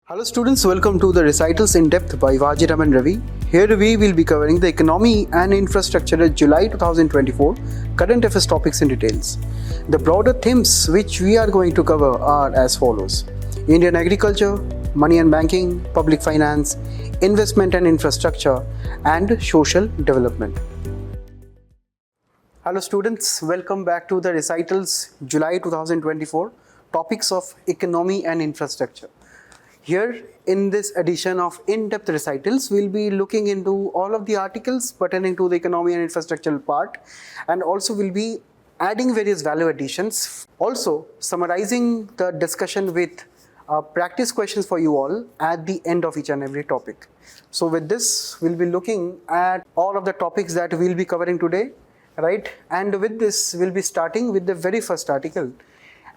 Hello students, welcome to the Recitals in Depth by Vajiram and Ravi. Here we will be covering the economy and infrastructure at July 2024 current affairs topics in details. The broader themes which we are going to cover are as follows: Indian agriculture, money and banking, public finance, investment and infrastructure, and social development. Hello students, welcome back to the Recitals July 2024 topics of economy and infrastructure. Here in this edition of in-depth recitals, we'll be looking into all of the articles pertaining to the economy and infrastructural part, and also we'll be adding various value additions. Also summarizing the discussion with practice questions for you all at the end of each and every topic. So with this, we'll be looking at all of the topics that we'll be covering today, right? And with this, we'll be starting with the very first article.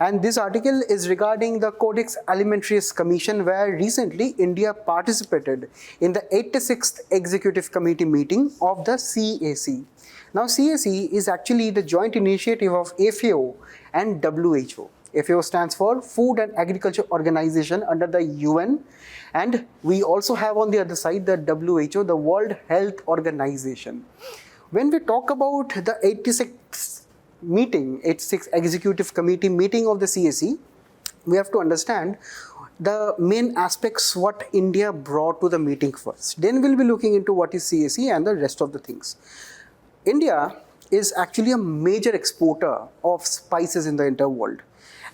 And this article is regarding the Codex Alimentarius Commission, where recently India participated in the 86th Executive Committee meeting of the CAC. Now CAC is actually the joint initiative of FAO and WHO. FAO stands for Food and Agriculture Organization under the UN, and we also have on the other side the WHO, the World Health Organization. When we talk about the 86th Executive Committee meeting of the CAC, we have to understand the main aspects what India brought to the meeting first. Then we'll be looking into what is CAC and the rest of the things. India is actually a major exporter of spices in the entire world.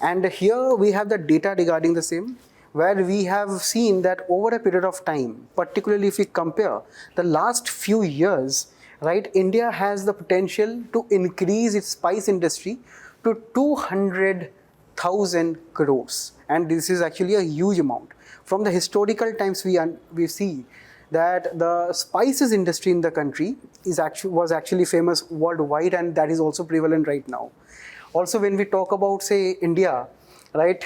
And here we have the data regarding the same, where we have seen that over a period of time, particularly if we compare the last few years, right, India has the potential to increase its spice industry to 200,000 crores, and this is actually a huge amount. From the historical times, we see that the spices industry in the country was actually famous worldwide, and that is also prevalent right now. Also, when we talk about, say, India, right,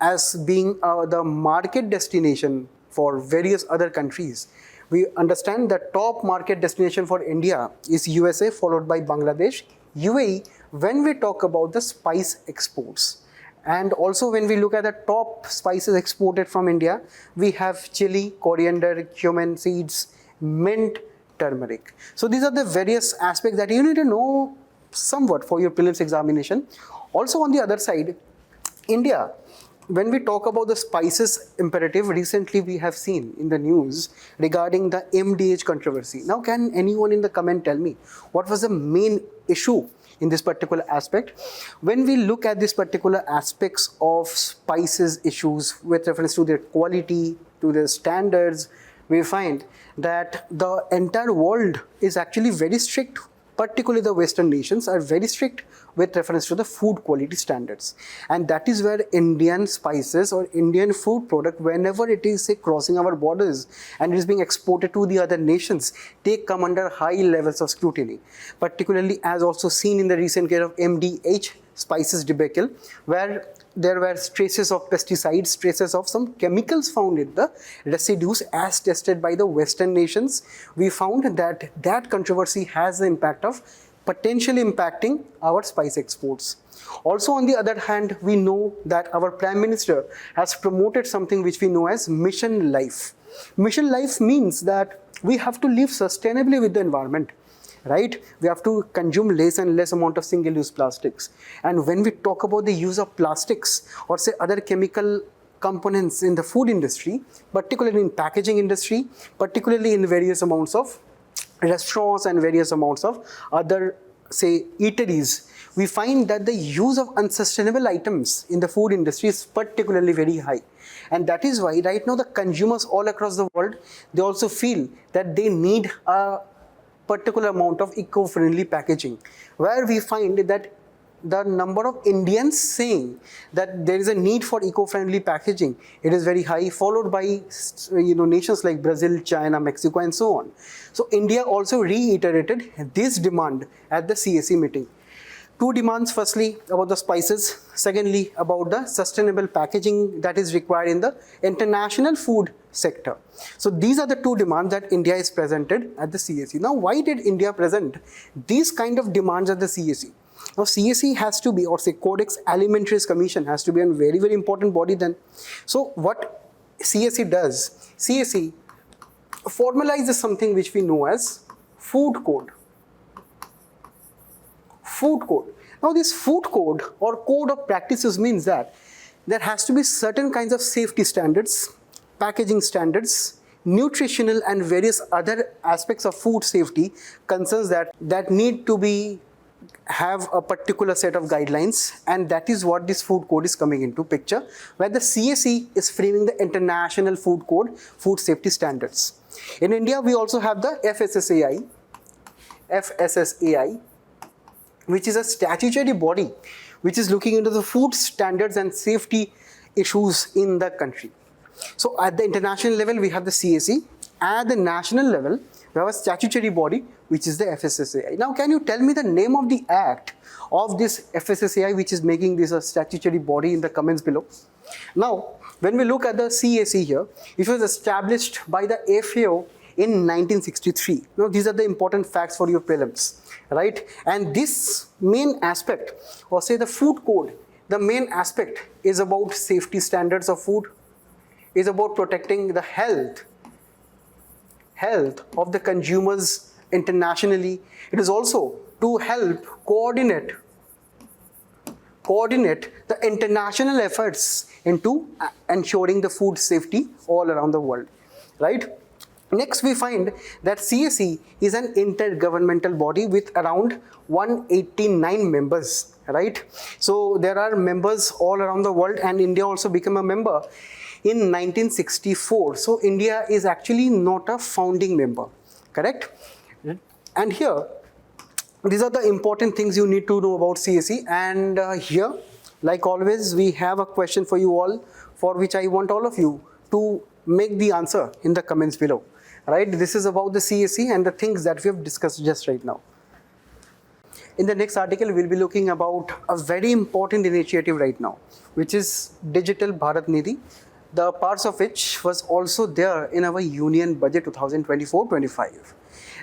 as being the market destination for various other countries, we understand the top market destination for India is USA, followed by Bangladesh, UAE, when we talk about the spice exports. And also when we look at the top spices exported from India, we have chili, coriander, cumin seeds, mint, turmeric. So these are the various aspects that you need to know somewhat for your prelims examination. Also on the other side, India, when we talk about the spices imperative, recently we have seen in the news regarding the MDH controversy. Now, can anyone in the comment tell me what was the main issue in this particular aspect? When we look at these particular aspects of spices issues with reference to their quality, to their standards, we find that the entire world is actually very strict. Particularly the Western nations are very strict with reference to the food quality standards. And that is where Indian spices or Indian food product, whenever it is, say, crossing our borders and it is being exported to the other nations, they come under high levels of scrutiny. Particularly as also seen in the recent case of MDH spices debacle, where there were traces of pesticides, traces of some chemicals found in the residues as tested by the Western nations. We found that that controversy has the impact of potentially impacting our spice exports. Also on the other hand, we know that our Prime Minister has promoted something which we know as Mission Life. Mission Life means that we have to live sustainably with the environment. Right? We have to consume less and less amount of single-use plastics. And when we talk about the use of plastics or say other chemical components in the food industry, particularly in packaging industry, particularly in various amounts of restaurants and various amounts of other, say, eateries, we find that the use of unsustainable items in the food industry is particularly very high. And that is why right now the consumers all across the world, they also feel that they need a particular amount of eco-friendly packaging, where we find that the number of Indians saying that there is a need for eco-friendly packaging, it is very high, followed by nations like Brazil, China, Mexico, and so on. So India also reiterated this demand at the CAC meeting. Two demands: firstly about the spices, secondly about the sustainable packaging that is required in the international food sector. So these are the two demands that India is presented at the CAC. Now, why did India present these kind of demands at the CAC? Now CAC has to be, or say Codex Alimentarius Commission has to be a very, very important body then. So what CSE does, CSE formalizes something which we know as food code. Food code. Now this food code or code of practices means that there has to be certain kinds of safety standards, packaging standards, nutritional and various other aspects of food safety concerns that need to be have a particular set of guidelines, and that is what this food code is coming into picture, where the CSE is framing the international food code, food safety standards. In India, we also have the FSSAI, which is a statutory body which is looking into the food standards and safety issues in the country. So at the international level, we have the CSE. At the national level, we have a statutory body which is the FSSAI. Now, can you tell me the name of the act of this FSSAI which is making this a statutory body in the comments below? Now, when we look at the CSE here, it was established by the FAO in 1963. Now, these are the important facts for your prelims, right? And this main aspect, or say the food code, the main aspect is about safety standards of food, is about protecting the health of the consumers internationally. It is also to help coordinate the international efforts into ensuring the food safety all around the world, right? Next, we find that CSE is an intergovernmental body with around 189 members, right? So there are members all around the world, and India also became a member in 1964. So India is actually not a founding member, correct? And here, these are the important things you need to know about CSE. And here, like always, we have a question for you all, for which I want all of you to make the answer in the comments below, right? This is about the CSE and the things that we have discussed just right now. In the next article, we'll be looking about a very important initiative right now, which is Digital Bharat Nidhi, the parts of which was also there in our Union Budget 2024-25.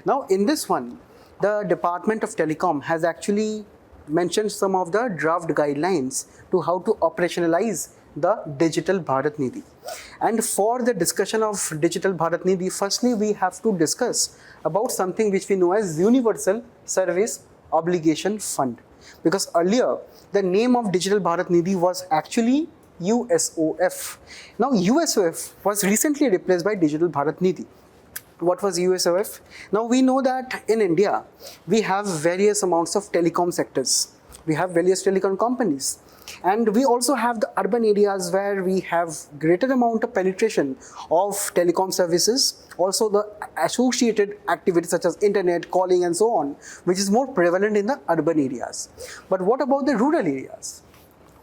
Now, in this one, the Department of Telecom has actually mentioned some of the draft guidelines to how to operationalize the Digital Bharat Nidhi. And for the discussion of Digital Bharat Nidhi, firstly, we have to discuss about something which we know as Universal Service Obligation Fund. Because earlier, the name of Digital Bharat Nidhi was actually USOF. Now, USOF was recently replaced by Digital Bharat Nidhi. What was USOF? Now, we know that in India, we have various amounts of telecom sectors. We have various telecom companies. And we also have the urban areas where we have greater amount of penetration of telecom services, also the associated activities such as internet, calling and so on, which is more prevalent in the urban areas. But what about the rural areas?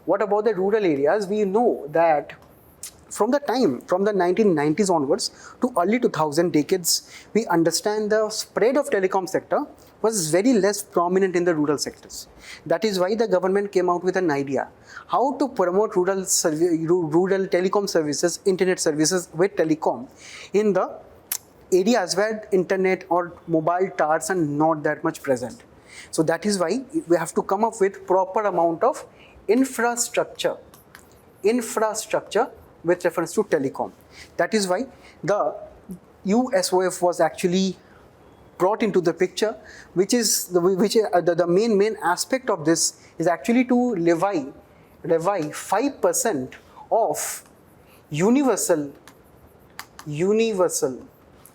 What about the rural areas? We know that from the 1990s onwards to early 2000 decades, we understand the spread of telecom sector was very less prominent in the rural sectors. That is why the government came out with an idea how to promote rural telecom services, internet services with telecom in the areas where internet or mobile towers are not that much present. So that is why we have to come up with proper amount of infrastructure with reference to telecom. That is why the USOF was actually brought into the picture, which is the main aspect of this is actually to levy 5% of universal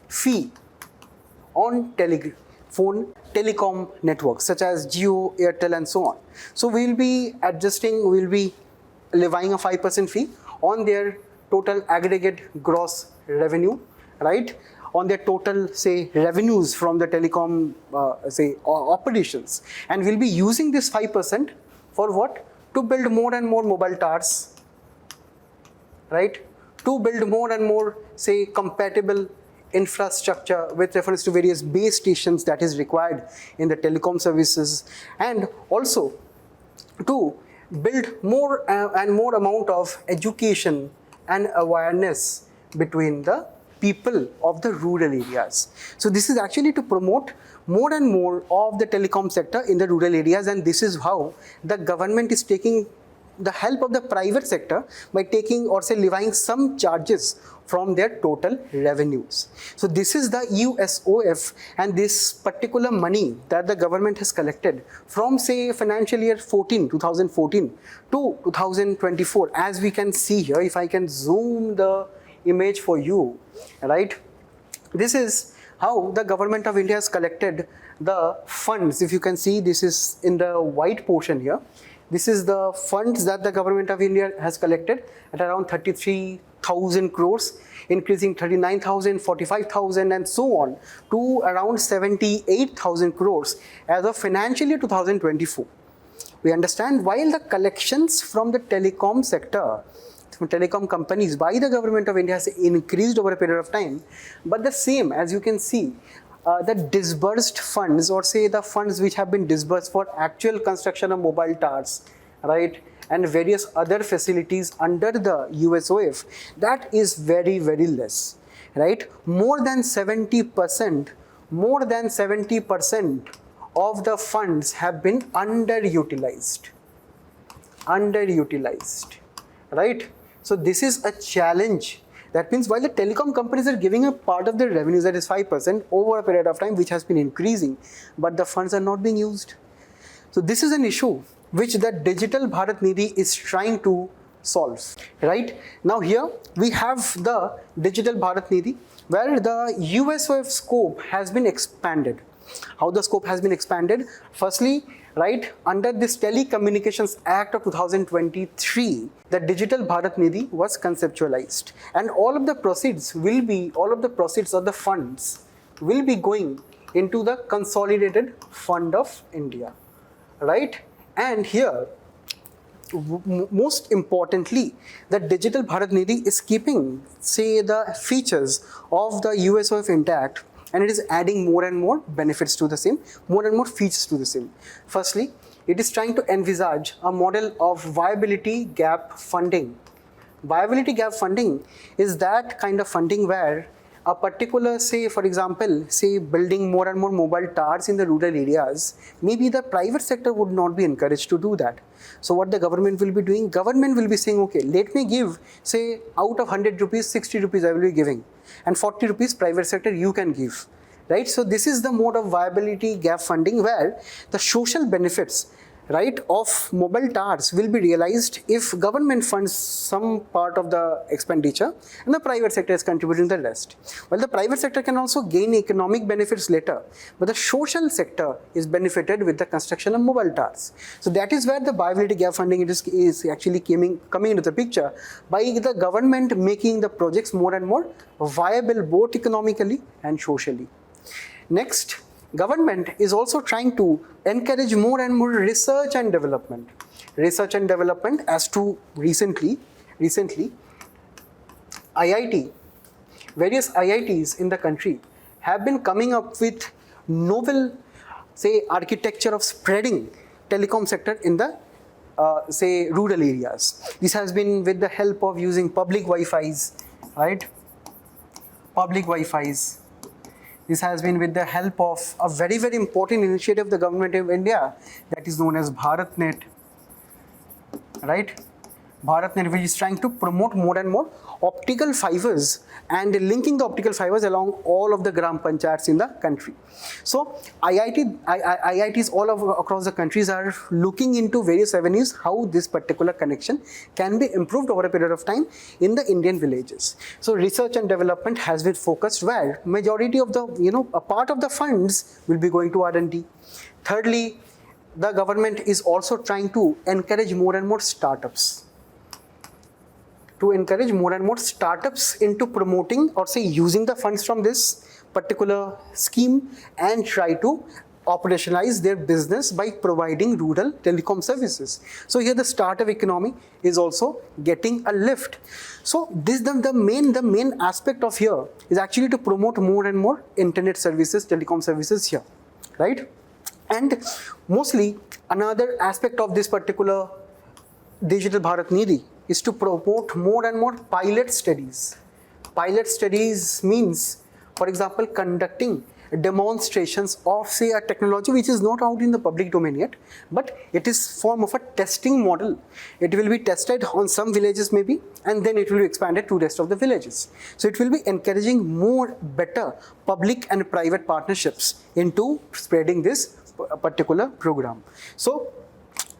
fee on telecom networks such as Jio, Airtel and so on. So we'll be levying a 5% fee on their total aggregate gross revenue, right? On their total, say, revenues from the telecom, operations. And we'll be using this 5% for what? To build more and more mobile towers, right? To build more and more, say, compatible infrastructure with reference to various base stations that is required in the telecom services, and also to build more and more amount of education and awareness between the people of the rural areas. So this is actually to promote more and more of the telecom sector in the rural areas, and this is how the government is taking the help of the private sector by taking or say levying some charges from their total revenues. So this is the USOF, and this particular money that the government has collected from say financial year 2014 to 2024, as we can see here, if I can zoom the image for you, right? This is how the government of India has collected the funds. If you can see, this is in the white portion here. This is the funds that the government of India has collected at around 33,000 crores, increasing 39,000, 45,000 and so on to around 78,000 crores as of financial year 2024. We understand while the collections from the telecom sector, from telecom companies by the government of India has increased over a period of time, but the same, as you can see, the disbursed funds, or say the funds which have been disbursed for actual construction of mobile towers, right, and various other facilities under the USOF, that is very, very less, right? More than 70% of the funds have been underutilized, right? So this is a challenge. That means while the telecom companies are giving a part of their revenues, that is 5% over a period of time, which has been increasing, but the funds are not being used. So this is an issue which the Digital Bharat Nidhi is trying to solve, right? Now here we have the Digital Bharat Nidhi, where the USOF scope has been expanded. How the scope has been expanded? Firstly, right, under this Telecommunications Act of 2023, the Digital Bharat Nidhi was conceptualized, and all of the proceeds of the funds will be going into the Consolidated Fund of India, right? And here, most importantly, the Digital Bharat Nidhi is keeping, say, the features of the USOF intact, and it is adding more and more benefits to the same, more and more features to the same. Firstly, it is trying to envisage a model of viability gap funding. Viability gap funding is that kind of funding where a particular, say, for example, say building more and more mobile towers in the rural areas, maybe the private sector would not be encouraged to do that. So what the government will be doing? Government will be saying, okay, let me give, say, out of 100 rupees, 60 rupees I will be giving, and 40 rupees private sector you can give, right? So this is the mode of viability gap funding where the social benefits, right, of mobile towers will be realized if government funds some part of the expenditure and the private sector is contributing the rest. Well, the private sector can also gain economic benefits later, but the social sector is benefited with the construction of mobile towers. So that is where the viability gap funding is actually coming into the picture, by the government making the projects more and more viable both economically and socially. Next, government is also trying to encourage more and more research and development. Research and development, as to recently, various IITs in the country have been coming up with novel, say, architecture of spreading telecom sector in the, say, rural areas. This has been with the help of using public Wi-Fi's, right? Public Wi-Fi's. This has been with the help of a very, very important initiative of the government of India that is known as BharatNet, right? BharatNet, which is trying to promote more and more optical fibers and linking the optical fibers along all of the gram panchayats in the country. So IITs all across the countries are looking into various avenues how this particular connection can be improved over a period of time in the Indian villages. So research and development has been focused where majority of the, a part of the funds will be going to R&D. Thirdly, the government is also trying to encourage more and more startups. Into promoting or say using the funds from this particular scheme and try to operationalize their business by providing rural telecom services. So here the startup economy is also getting a lift. So this the main aspect of here is actually to promote more and more internet services, telecom services here, right? And mostly another aspect of this particular Digital Bharat Nidhi is to promote more and more pilot studies. Pilot studies means, for example, conducting demonstrations of, say, a technology which is not out in the public domain yet, but it is form of a testing model. It will be tested on some villages maybe, and then it will be expanded to rest of the villages. So it will be encouraging more better public and private partnerships into spreading this particular program. So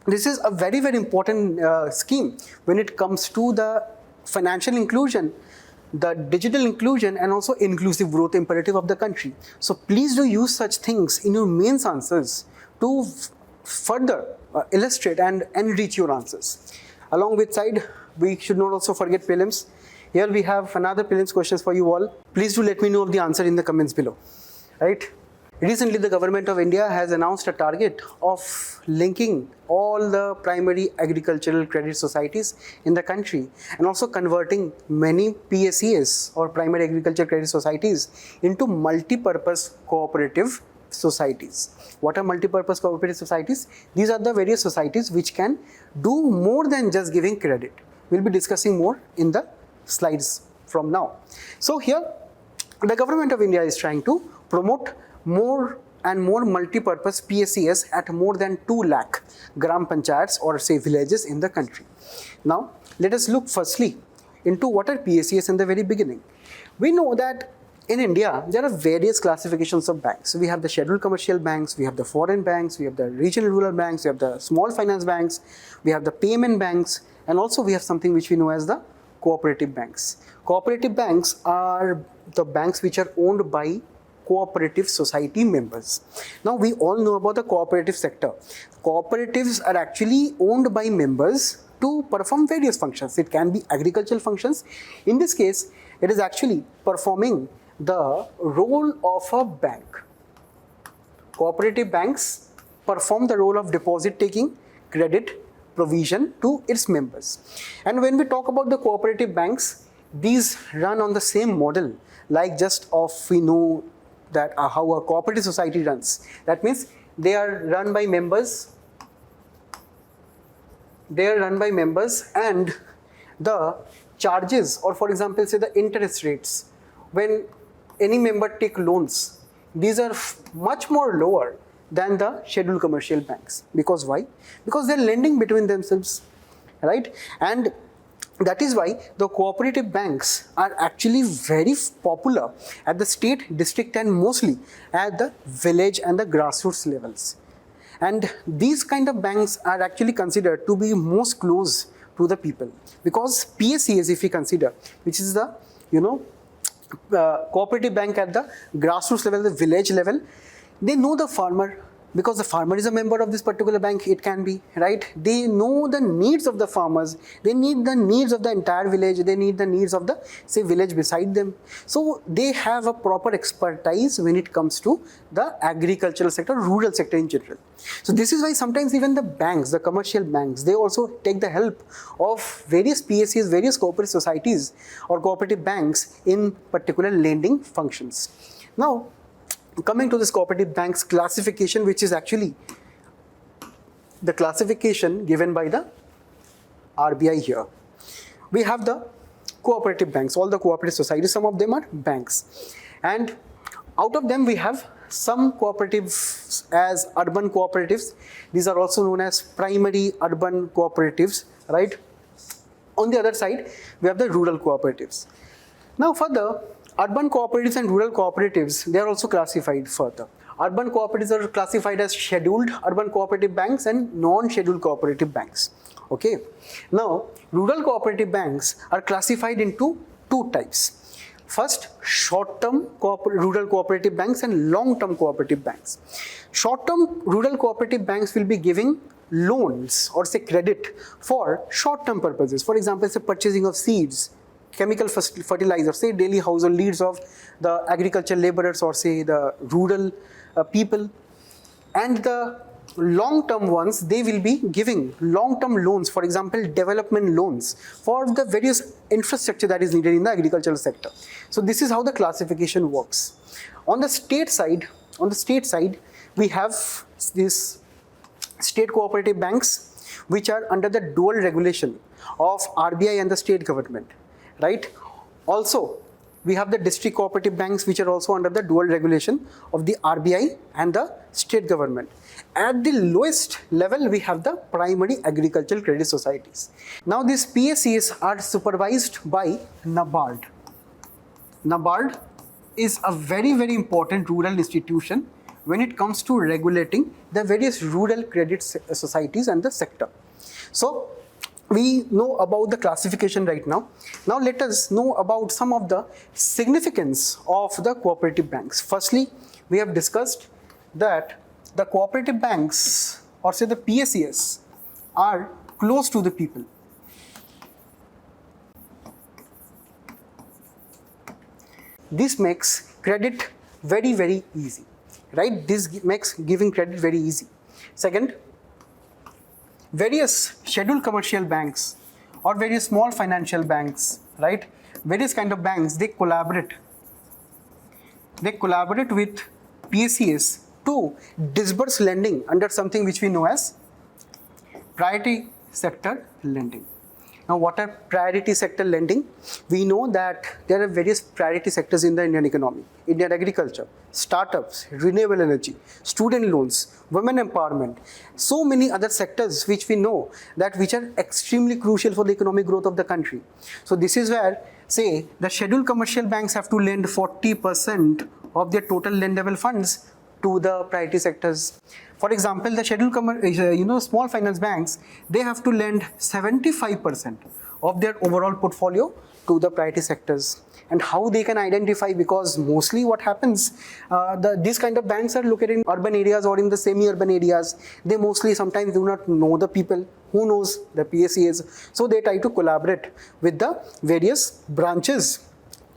this is a very, very important scheme when it comes to the financial inclusion, the digital inclusion, and also inclusive growth imperative of the country. So please do use such things in your mains answers to further illustrate and enrich your answers. Along with side, we should not also forget prelims. Here we have another prelims questions for you all. Please do let me know of the answer in the comments below. Right? Recently, the government of India has announced a target of linking all the primary agricultural credit societies in the country and also converting many PACS or primary agricultural credit societies into multi-purpose cooperative societies. What are multi-purpose cooperative societies? These are the various societies which can do more than just giving credit. We'll be discussing more in the slides from now. So here, the government of India is trying to promote more and more multi-purpose PACS at more than 2 lakh gram panchayats or say villages in the country. Now, let us look firstly into what are PACS in the very beginning. We know that in India, there are various classifications of banks. We have the scheduled commercial banks, we have the foreign banks, we have the regional rural banks, we have the small finance banks, we have the payment banks, and also we have something which we know as the cooperative banks. Cooperative banks are the banks which are owned by cooperative society members. Now we all know about the cooperative sector. Cooperatives are actually owned by members to perform various functions. It can be agricultural functions. In this case, it is actually performing the role of a bank. Cooperative banks perform the role of deposit taking, credit provision to its members. And when we talk about the cooperative banks, these run on the same model like just of we know that how a cooperative society runs. That means they are run by members. And the charges, or for example, say the interest rates, when any member take loans, these are much more lower than the scheduled commercial banks. Because why? Because they're lending between themselves, right? And that is why the cooperative banks are actually very popular at the state, district, and mostly at the village and the grassroots levels. And these kind of banks are actually considered to be most close to the people, because PACS, if we consider, which is the cooperative bank at the grassroots level, the village level, they know the farmer, because the farmer is a member of this particular bank, it can be, right? They know the needs of the farmers, they need the needs of the entire village, they need the needs of the, say, village beside them. So they have a proper expertise when it comes to the agricultural sector, rural sector in general. So this is why sometimes even the banks, the commercial banks, they also take the help of various PACs, various cooperative societies or cooperative banks in particular lending functions. Now, coming to this cooperative banks classification, which is actually the classification given by the RBI here. We have the cooperative banks, all the cooperative societies, some of them are banks. And out of them we have some cooperatives as urban cooperatives. These are also known as primary urban cooperatives, right? On the other side, we have the rural cooperatives. Now further, urban cooperatives and rural cooperatives, they are also classified further. Urban cooperatives are classified as scheduled urban cooperative banks and non-scheduled cooperative banks. Okay. Now, rural cooperative banks are classified into 2 types. First, short-term rural cooperative banks and long-term cooperative banks. Short-term rural cooperative banks will be giving loans or say credit for short-term purposes. For example, say purchasing of seeds, chemical fertilizers, say daily household needs of the agricultural laborers or say the rural people. And the long-term ones, they will be giving long-term loans, for example, development loans for the various infrastructure that is needed in the agricultural sector. So this is how the classification works. On the state side, we have these state cooperative banks which are under the dual regulation of RBI and the state government, right? Also, we have the district cooperative banks which are also under the dual regulation of the RBI and the state government. At the lowest level, we have the primary agricultural credit societies. Now these PACS are supervised by NABARD. NABARD is a very, very important rural institution when it comes to regulating the various rural credit societies and the sector. So we know about the classification right now. Now let us know about some of the significance of the cooperative banks. Firstly, we have discussed that the cooperative banks, or say the PACS, are close to the people. This makes credit very, very easy, right? This makes giving credit very easy. Second, various scheduled commercial banks or various small financial banks, right? Various kind of banks, they collaborate with PACS to disburse lending under something which we know as priority sector lending. Now, what are priority sector lending? We know that there are various priority sectors in the Indian economy: Indian agriculture, startups, renewable energy, student loans, women empowerment, so many other sectors which we know that which are extremely crucial for the economic growth of the country. So this is where, say, the scheduled commercial banks have to lend 40% of their total lendable funds to the priority sectors. For example, the scheduled small finance banks, they have to lend 75% of their overall portfolio to the priority sectors. And how they can identify, because mostly what happens, these kind of banks are located in urban areas or in the semi-urban areas. They mostly sometimes do not know the people who knows the PACS. So they try to collaborate with the various branches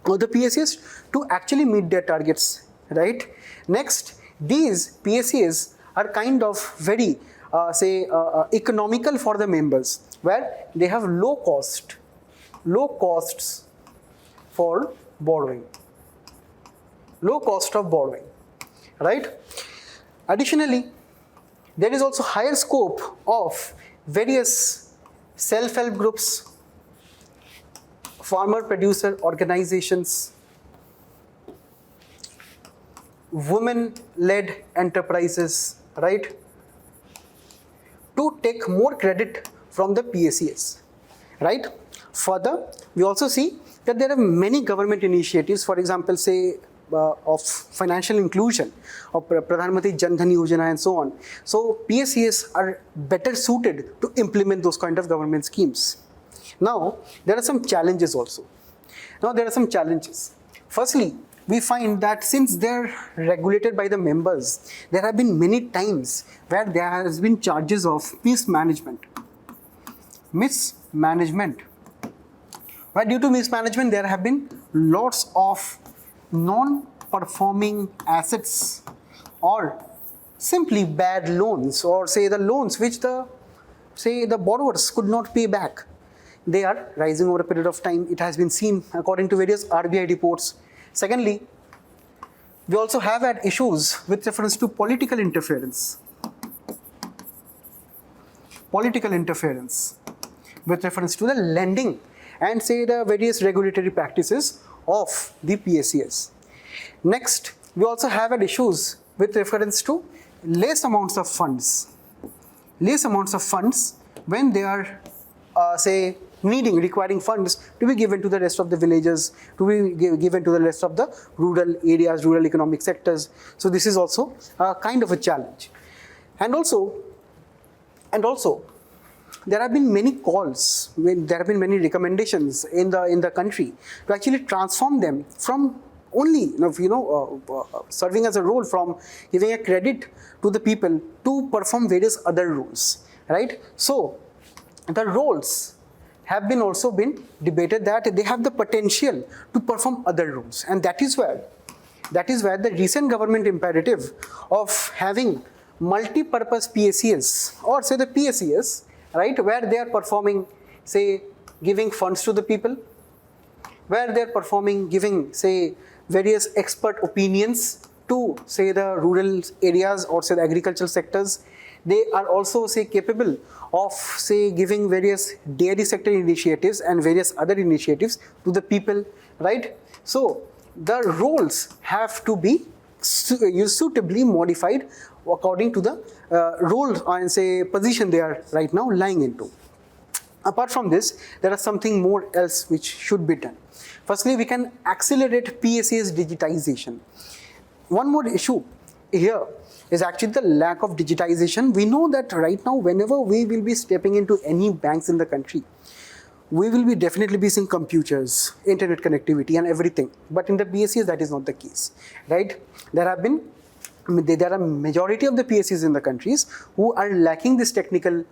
of the PACS to actually meet their targets, right? Next, these PACS are kind of very, economical for the members, where they have low costs for borrowing, low cost of borrowing, right? Additionally, there is also higher scope of various self-help groups, farmer producer organizations, women-led enterprises, right, to take more credit from the PACS, right? Further, we also see that there are many government initiatives, for example, say, of financial inclusion, of Pradhan Mantri Jan Dhan Yojana and so on. So PACS are better suited to implement those kind of government schemes. Now, there are some challenges also. Firstly, we find that since they're regulated by the members, there have been many times where there has been charges of mismanagement. Where due to mismanagement, there have been lots of non-performing assets, or simply bad loans, or say the loans which the borrowers could not pay back. They are rising over a period of time. It has been seen according to various RBI reports. Secondly, we also have had issues with reference to political interference with reference to the lending and say the various regulatory practices of the PACS. Next, we also have had issues with reference to less amounts of funds when they are requiring funds to be given to the rest of the villages, to be given to the rest of the rural areas, rural economic sectors. So this is also a kind of a challenge. And also, there have been many calls, there have been many recommendations in the country to actually transform them from only serving as a role, from giving a credit to the people, to perform various other roles, right? So the roles have been also been debated, that they have the potential to perform other roles, and that is where the recent government imperative of having multi-purpose PACS, or say the PACS, right, where they are performing, say, giving funds to the people, where they are performing, giving, say, various expert opinions to, say, the rural areas or say the agricultural sectors. They are also, say, capable of, say, giving various dairy sector initiatives and various other initiatives to the people, right? So the roles have to be suitably modified according to the role and say position they are right now lying into. Apart from this, there is something more else which should be done. Firstly, we can accelerate PSA's digitization. One more issue here is actually the lack of digitization. We know that right now, whenever we will be stepping into any banks in the country, we will be definitely be seeing computers, internet connectivity and everything. But in the PSAs, that is not the case, right? There are majority of the PSAs in the countries who are lacking this technical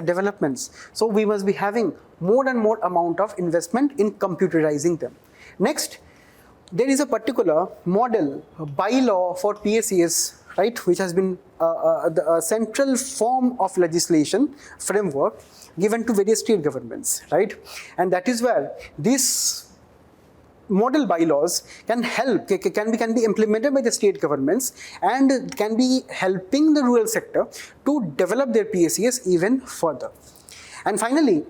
developments. So we must be having more and more amount of investment in computerizing them. Next, there is a particular model, a bylaw for PSAs, right, which has been a central form of legislation framework given to various state governments, right? And that is where this model bylaws can be implemented by the state governments and can be helping the rural sector to develop their PSAs even further. And finally,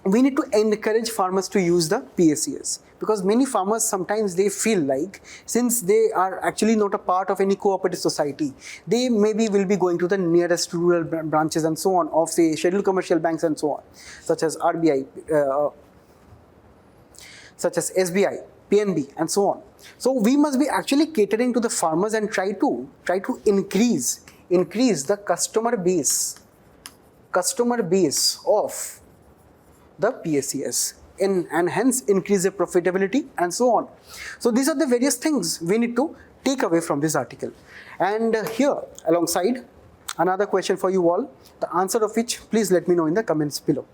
we need to encourage farmers to use the PSAs, because many farmers sometimes they feel like, since they are actually not a part of any cooperative society, they maybe will be going to the nearest rural branches and so on of say scheduled commercial banks and so on, such as RBI, such as SBI, PNB and so on. So we must be actually catering to the farmers and try to increase the customer base of the PSAs and hence increase the profitability and so on. So these are the various things we need to take away from this article. And here alongside another question for you all, the answer of which please let me know in the comments below.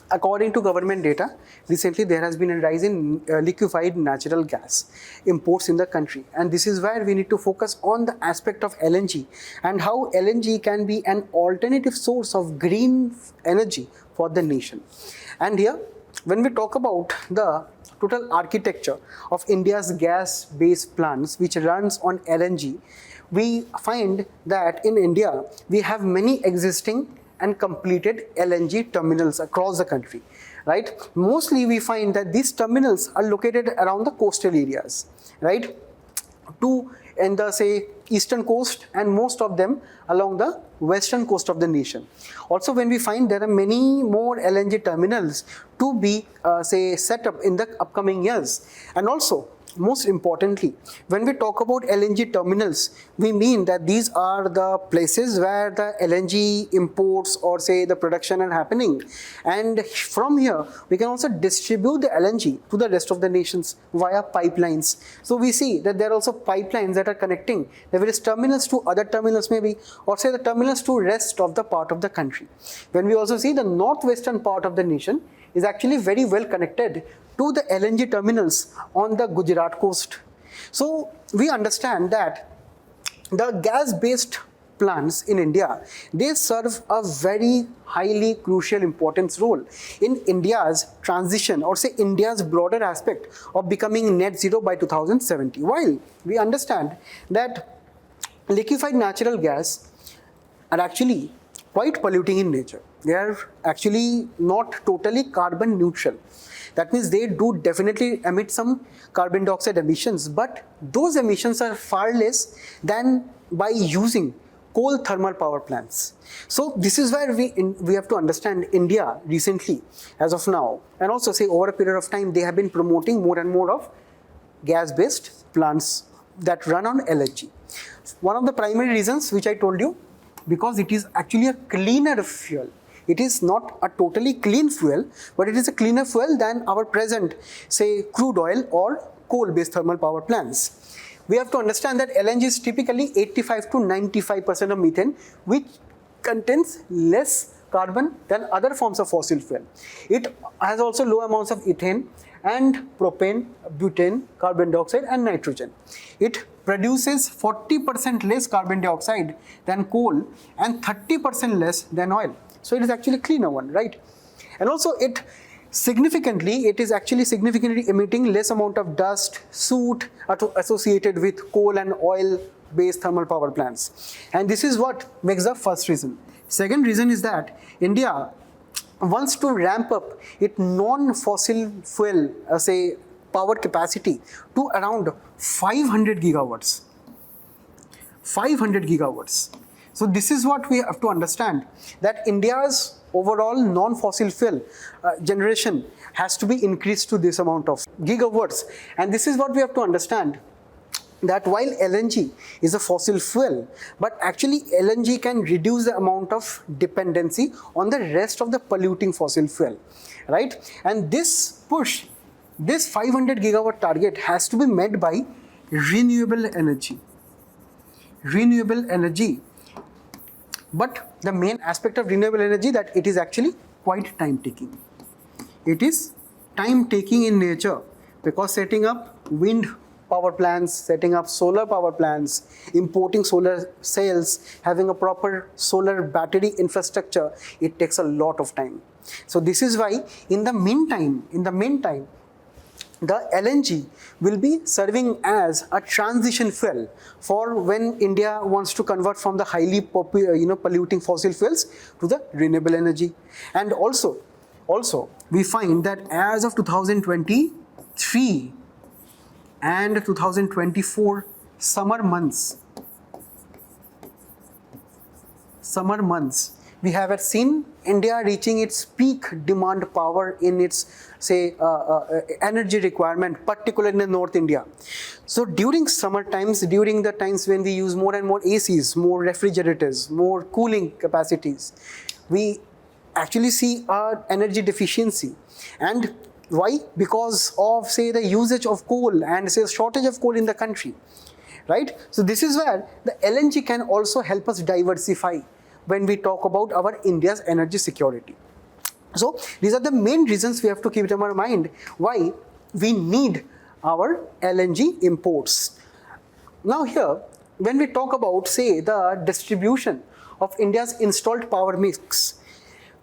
According to government data, recently there has been a rise in liquefied natural gas imports in the country, and this is where we need to focus on the aspect of LNG and how LNG can be an alternative source of green energy for the nation. And here, when we talk about the total architecture of India's gas-based plants which runs on LNG, we find that in India we have many existing and completed LNG terminals across the country, right? Mostly we find that these terminals are located around the coastal areas, right? Two in the say eastern coast and most of them along the western coast of the nation. Also, when we find there are many more LNG terminals to be say set up in the upcoming years. And also, most importantly, when we talk about LNG terminals, we mean that these are the places where the LNG imports or say the production are happening. And from here, we can also distribute the LNG to the rest of the nations via pipelines. So we see that there are also pipelines that are connecting the various terminals to other terminals maybe, or say the terminals to rest of the part of the country. When we also see the northwestern part of the nation is actually very well connected to the LNG terminals on the Gujarat coast. So we understand that the gas-based plants in India, they serve a very highly crucial importance role in India's transition or say India's broader aspect of becoming net zero by 2070. While we understand that liquefied natural gas are actually quite polluting in nature. They are actually not totally carbon neutral. That means they do definitely emit some carbon dioxide emissions, but those emissions are far less than by using coal thermal power plants. So this is where we have to understand India recently, as of now, and also say over a period of time, they have been promoting more and more of gas-based plants that run on LNG. One of the primary reasons which I told you, because it is actually a cleaner fuel. It is not a totally clean fuel, but it is a cleaner fuel than our present, say, crude oil or coal-based thermal power plants. We have to understand that LNG is typically 85 to 95% of methane, which contains less carbon than other forms of fossil fuel. It has also low amounts of ethane and propane, butane, carbon dioxide and nitrogen. It produces 40% less carbon dioxide than coal and 30% less than oil. So it is actually a cleaner one, right? And also it is actually significantly emitting less amount of dust, soot associated with coal and oil based thermal power plants. And this is what makes the first reason. Second reason is that India wants to ramp up its non-fossil fuel, say, power capacity to around 500 gigawatts. 500 gigawatts. So this is what we have to understand, that India's overall non-fossil fuel generation has to be increased to this amount of gigawatts. And this is what we have to understand, that while LNG is a fossil fuel, but actually LNG can reduce the amount of dependency on the rest of the polluting fossil fuel, right? And this 500 gigawatt target has to be met by renewable energy. Renewable energy. But the main aspect of renewable energy, that it is actually quite time taking. It is time taking in nature, because setting up wind power plants, setting up solar power plants, importing solar cells, having a proper solar battery infrastructure, it takes a lot of time. So this is why in the meantime, the LNG will be serving as a transition fuel for when India wants to convert from the highly polluting fossil fuels to the renewable energy. And also we find that as of 2023 and 2024 summer months, we have seen India reaching its peak demand power in its energy requirement, particularly in North India. So during summer times, during the times when we use more and more ACs, more refrigerators, more cooling capacities, we actually see energy deficiency. And why? Because of the usage of coal and shortage of coal in the country, right? So this is where the LNG can also help us diversify when we talk about our India's energy security. So these are the main reasons we have to keep in our mind why we need our LNG imports. Now here, when we talk about the distribution of India's installed power mix,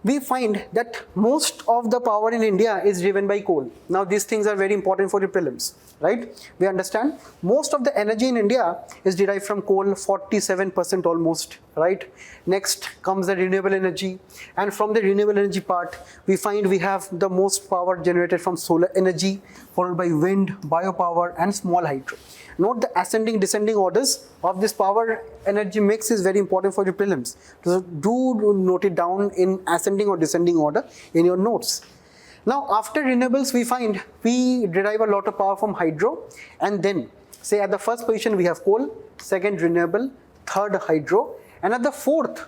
we find that most of the power in India is driven by coal. Now these things are very important for the prelims, right? We understand most of the energy in India is derived from coal, 47% almost, right? Next comes the renewable energy, and from the renewable energy part, we find we have the most power generated from solar energy, followed by wind, biopower, and small hydro. Note the ascending descending orders of this power energy mix is very important for your prelims. So do note it down in ascending or descending order in your notes. Now after renewables, we find we derive a lot of power from hydro, and then at the first position we have coal, second renewable, third hydro, and at the fourth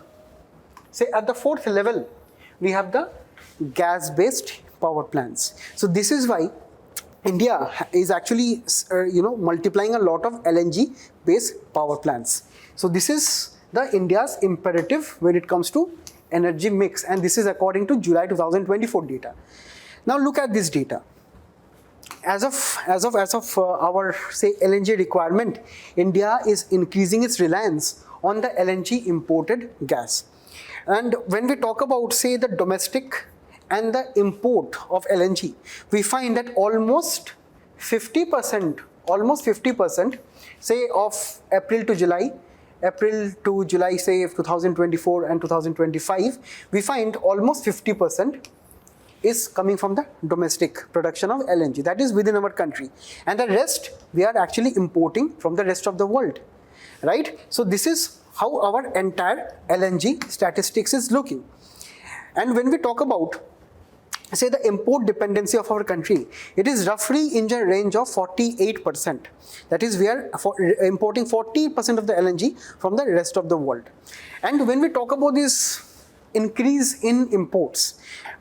level we have the gas based power plants. So this is why India is actually multiplying a lot of LNG based power plants. So this is the India's imperative when it comes to energy mix, and this is according to July 2024 data. Now look at this data. As of our LNG requirement, India is increasing its reliance on the LNG imported gas. And when we talk about the domestic and the import of LNG, we find that almost 50% of April to July 2024 and 2025, we find almost 50% is coming from the domestic production of LNG, that is within our country, and the rest we are actually importing from the rest of the world, right? So this is how our entire LNG statistics is looking. And when we talk about the import dependency of our country, it is roughly in the range of 48%. That is, we are importing 40% of the LNG from the rest of the world. And when we talk about this increase in imports,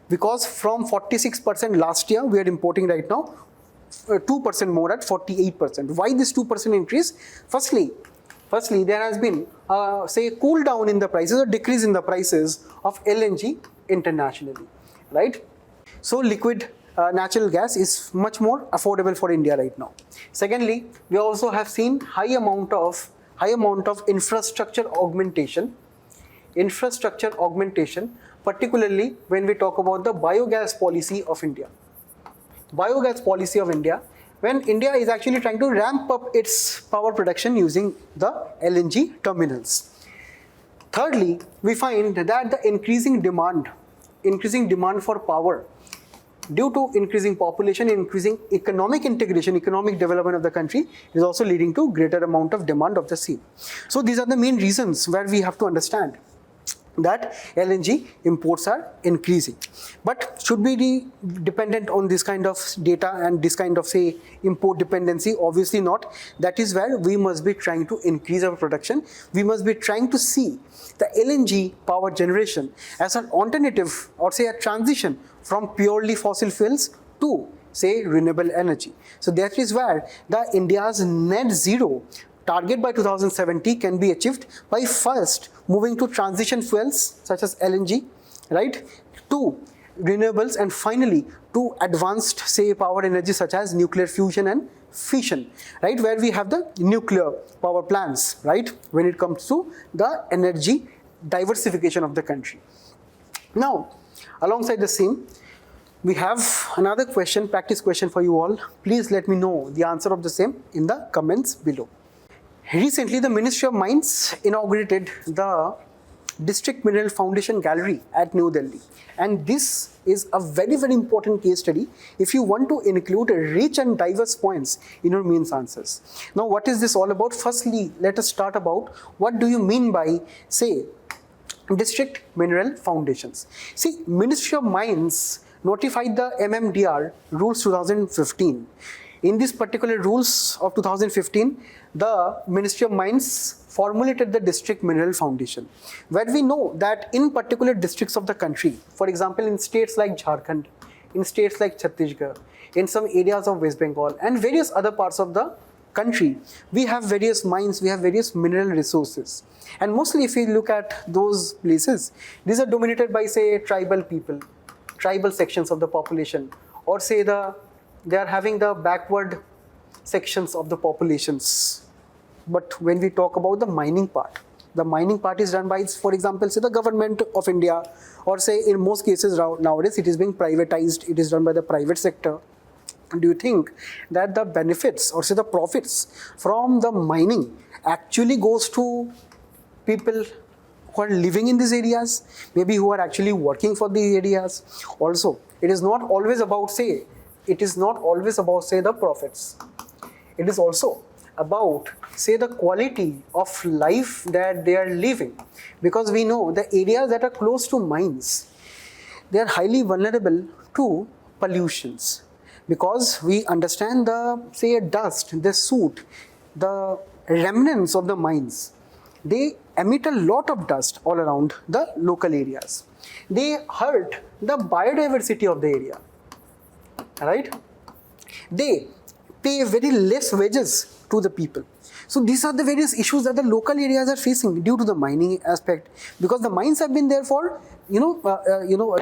because from 46% last year, we are importing right now 2% more at 48%. Why this 2% increase? Firstly, there has been cool down in the prices or decrease in the prices of LNG internationally, right? So liquid natural gas is much more affordable for India right now. Secondly, we also have seen high amount of infrastructure augmentation, particularly when we talk about the biogas policy of India. When India is actually trying to ramp up its power production using the LNG terminals. Thirdly, we find that the increasing demand for power due to increasing population, increasing economic integration, economic development of the country, is also leading to greater amount of demand of the same. So these are the main reasons where we have to understand that LNG imports are increasing. But should we be dependent on this kind of data and this kind of, say, import dependency? Obviously not. That is where we must be trying to increase our production. We must be trying to see the LNG power generation as an alternative, or say a transition from purely fossil fuels to, say, renewable energy. So that is where the India's net zero target by 2070 can be achieved by first moving to transition fuels such as LNG, right, to renewables, and finally to advanced, say, power energy such as nuclear fusion and fission, right, where we have the nuclear power plants, right, when it comes to the energy diversification of the country. Now, alongside the same, we have another question, practice question for you all. Please let me know the answer of the same in the comments below. Recently, the Ministry of Mines inaugurated the District Mineral Foundation Gallery at New Delhi. And this is a very, very important case study if you want to include rich and diverse points in your mains answers. Now, what is this all about? Firstly, let us start about what do you mean by, say, District Mineral Foundations. See, Ministry of Mines notified the MMDR rules 2015. In these particular rules of 2015, the Ministry of Mines formulated the District Mineral Foundation, where we know that in particular districts of the country, for example, in states like Jharkhand, in states like Chhattisgarh, in some areas of West Bengal, and various other parts of the country, we have various mines, we have various mineral resources. And mostly if we look at those places, these are dominated by, say, tribal people, tribal sections of the population, or say they are having the backward sections of the populations. But when we talk about the mining part is done by, for example, say the government of India, or say in most cases nowadays it is being privatized, it is done by the private sector. Do you think that the benefits, or say the profits from the mining actually goes to people who are living in these areas, maybe who are actually working for these areas? Also, it is not always about, say, the profits. It is also about, say, the quality of life that they are living. Because we know the areas that are close to mines, they are highly vulnerable to pollutions. Because we understand the, say, dust, the soot, the remnants of the mines, they emit a lot of dust all around the local areas. They hurt the biodiversity of the area, right? They pay very less wages to the people. So these are the various issues that the local areas are facing due to the mining aspect, because the mines have been there for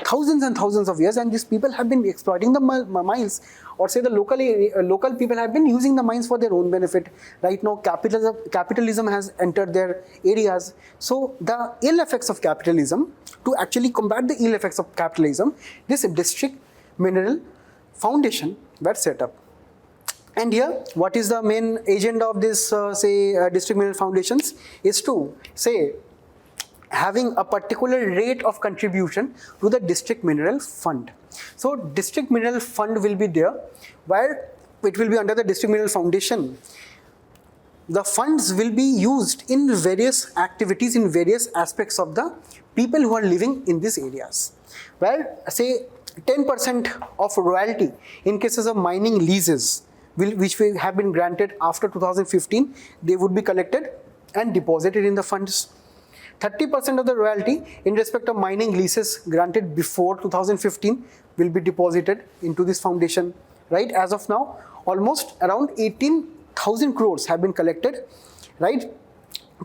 thousands and thousands of years, and these people have been exploiting the mines, or say the local people have been using the mines for their own benefit. Right now, capitalism has entered their areas. So the ill effects of capitalism, to actually combat the ill effects of capitalism, this District Mineral Foundation were set up. And here, what is the main agenda of this, District Mineral Foundations, is to, say, having a particular rate of contribution to the District Mineral Fund. So, District Mineral Fund will be there, where it will be under the District Mineral Foundation. The funds will be used in various activities, in various aspects of the people who are living in these areas. Where, say, 10% of royalty in cases of mining leases, which have been granted after 2015, they would be collected and deposited in the funds. 30% of the royalty in respect of mining leases granted before 2015 will be deposited into this foundation, right? As of now, almost around 18,000 crores have been collected, right?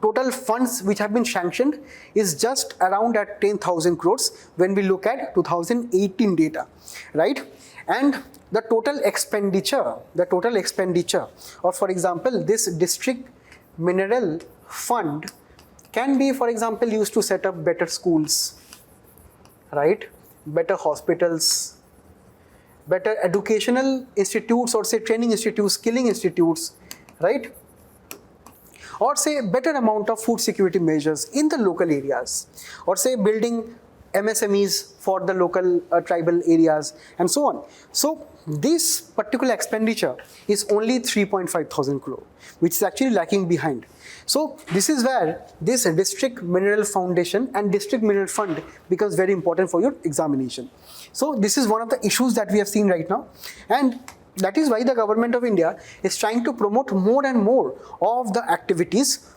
Total funds which have been sanctioned is just around at 10,000 crores when we look at 2018 data, right? And the total expenditure, or for example, this District Mineral Fund can be, for example, used to set up better schools, right? Better hospitals, better educational institutes, or say training institutes, skilling institutes, right? Or say better amount of food security measures in the local areas, or say building MSMEs for the local tribal areas, and so on. So this particular expenditure is only 3.5 thousand crore, which is actually lacking behind. So this is where this district mineral foundation and district mineral fund becomes very important for your examination. So this is one of the issues that we have seen right now, and that is why the government of India is trying to promote more and more of the activities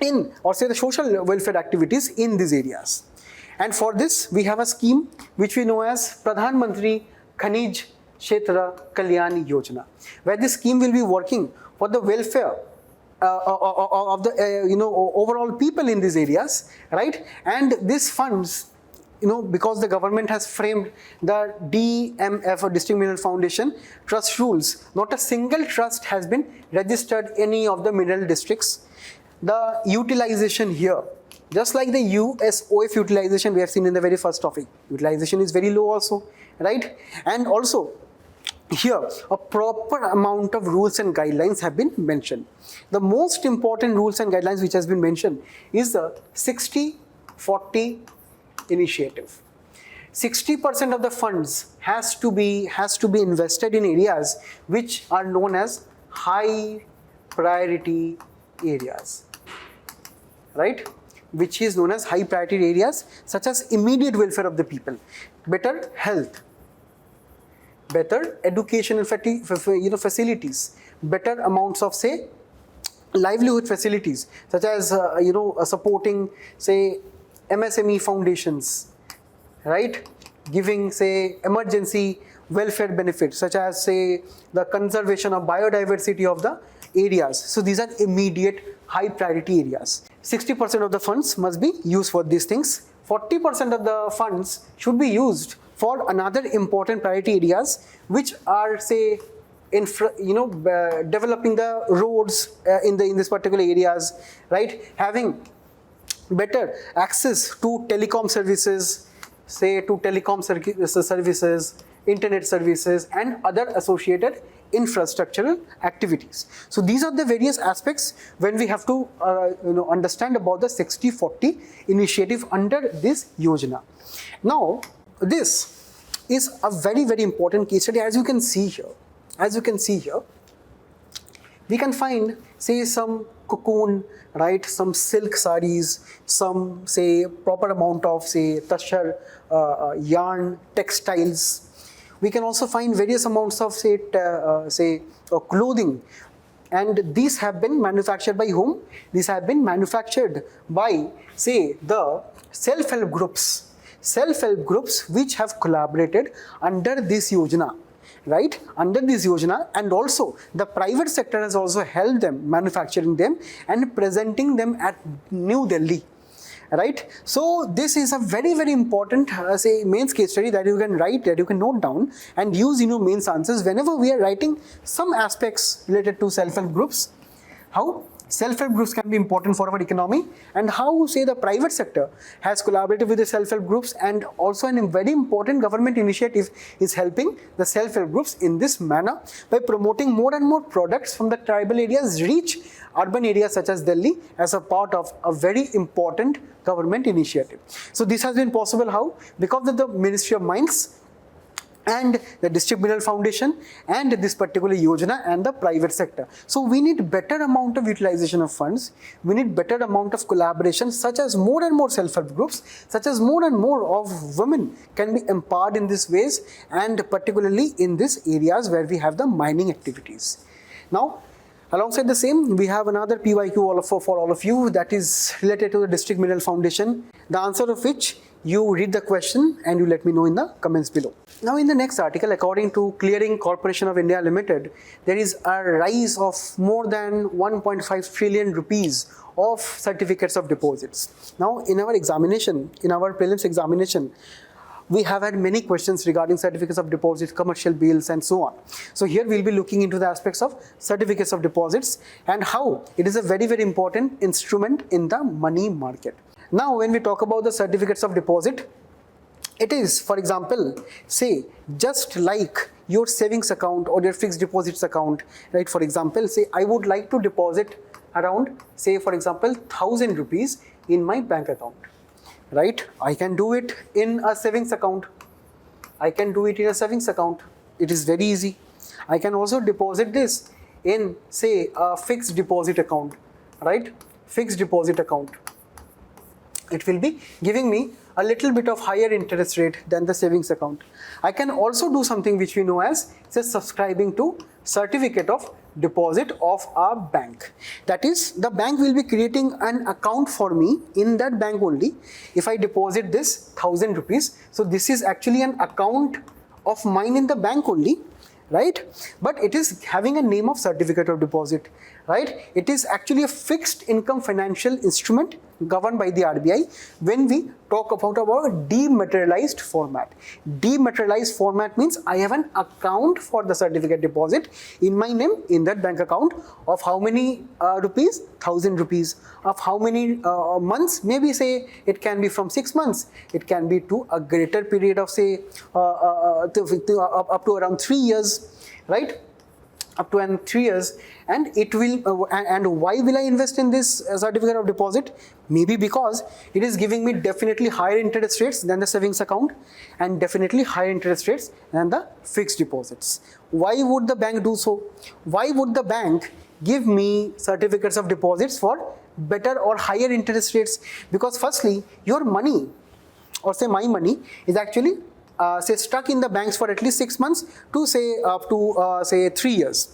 in, or say the social welfare activities in these areas. And for this we have a scheme which we know as Pradhan Mantri Khanij Kshetra Kalyan Yojana, where this scheme will be working for the welfare of the overall people in these areas, right? And these funds, because the government has framed the DMF, or District Mineral Foundation trust rules, not a single trust has been registered in any of the mineral districts. The utilization here, just like the USOF utilization we have seen in the very first topic, utilization is very low also, right? And also here a proper amount of rules and guidelines have been mentioned. The most important rules and guidelines which has been mentioned is the 60-40 initiative. 60% of the funds has to be invested in areas which are known as high priority areas, right? Which is known as high priority areas, such as immediate welfare of the people, better health, better educational facilities, better amounts of, say, livelihood facilities, such as supporting, say, MSME foundations, right? Giving, say, emergency welfare benefits, such as, say, the conservation of biodiversity of the areas. So these are immediate high priority areas. 60% of the funds must be used for these things. 40% of the funds should be used for another important priority areas, which are, say, developing the roads in this particular areas, right? Having better access to telecom services, say, to telecom services, internet services, and other associated infrastructural activities. So these are the various aspects when we have to understand about the 60-40 initiative under this Yojana. Now, this is a very, very important case study. As you can see here, we can find, say, some cocoon, right, some silk sarees, some, say, proper amount of, say, tashar, yarn, textiles. We can also find various amounts of, say, clothing, and these have been manufactured by whom? These have been manufactured by, say, the self-help groups which have collaborated under this Yojana, right? Under this Yojana, and also the private sector has also helped them manufacturing them and presenting them at New Delhi, right? So this is a very, very important say, mains case study that you can write, that you can note down and use in your mains answers whenever we are writing some aspects related to self-help groups. How self-help groups can be important for our economy, and how, say, the private sector has collaborated with the self-help groups, and also a very important government initiative is helping the self-help groups in this manner by promoting more and more products from the tribal areas reach urban areas such as Delhi as a part of a very important government initiative. So this has been possible how? Because of the Ministry of Mines and the District Mineral Foundation and this particular Yojana and the private sector. So we need better amount of utilization of funds, we need better amount of collaboration, such as more and more self-help groups, such as more and more of women can be empowered in these ways, and particularly in these areas where we have the mining activities. Now, alongside the same, we have another PYQ for all of you that is related to the District Mineral Foundation, the answer of which you read the question and you let me know in the comments below. Now in the next article, according to Clearing Corporation of India Limited, there is a rise of more than 1.5 trillion rupees of certificates of deposits. Now in our examination, in our prelims examination, we have had many questions regarding certificates of deposits, commercial bills, and so on. So here we'll be looking into the aspects of certificates of deposits and how it is a very, very important instrument in the money market. Now when we talk about the certificates of deposit, it is, for example, say, just like your savings account or your fixed deposits account, right? For example, say I would like to deposit around, say, for example, 1000 rupees in my bank account, right? I can do it in a savings account. I can do it in a savings account. It is very easy. I can also deposit this in, say, a fixed deposit account, right? Fixed deposit account. It will be giving me a little bit of higher interest rate than the savings account. I can also do something which we know as, say, subscribing to certificate of deposit of a bank. That is, the bank will be creating an account for me in that bank only. If I deposit this 1,000 rupees, so this is actually an account of mine in the bank only, right? But it is having a name of certificate of deposit, right? It is actually a fixed income financial instrument governed by the RBI when we talk about our dematerialized format. Dematerialized format means I have an account for the certificate deposit in my name in that bank account of how many rupees? 1,000 rupees. Of how many months? Maybe say it can be from 6 months. It can be to a greater period of, say, up to around 3 years, right? Up to 3 years, and it will and why will I invest in this certificate of deposit? Maybe because it is giving me definitely higher interest rates than the savings account and definitely higher interest rates than the fixed deposits. Why would the bank do so? Why would the bank give me certificates of deposits for better or higher interest rates? Because firstly, your money, or say my money, is actually say stuck in the banks for at least 6 months to say up to say 3 years.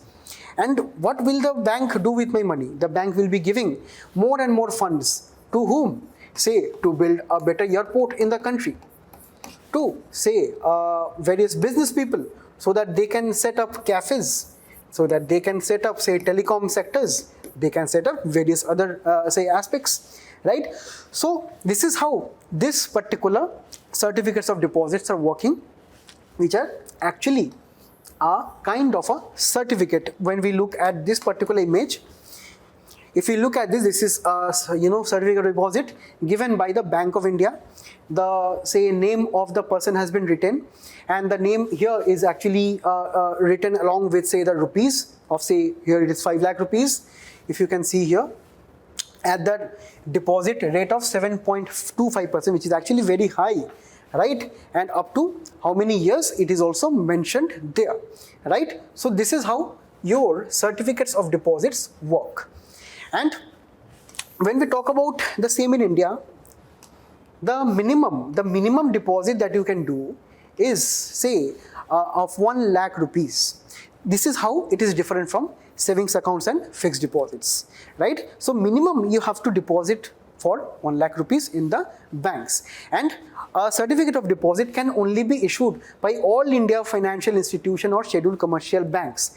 And what will the bank do with my money? The bank will be giving more and more funds to whom? Say to build a better airport in the country, to say various business people so that they can set up cafes, so that they can set up, say, telecom sectors, they can set up various other say aspects, right? So this is how this particular certificates of deposits are working, which are actually a kind of a certificate. When we look at this particular image, if you look at this, this is a certificate of deposit given by the Bank of India. The, say, name of the person has been written, and the name here is actually written along with, say, the rupees of, say, here it is 5 lakh rupees. If you can see here, at the deposit rate of 7.25%, which is actually very high, right? And up to how many years it is also mentioned there, right? So this is how your certificates of deposits work. And when we talk about the same in India, the minimum deposit that you can do is, say, of 1 lakh rupees. This is how it is different from savings accounts and fixed deposits, right? So minimum you have to deposit for 1 lakh rupees in the banks, and a certificate of deposit can only be issued by all India financial institution or scheduled commercial banks.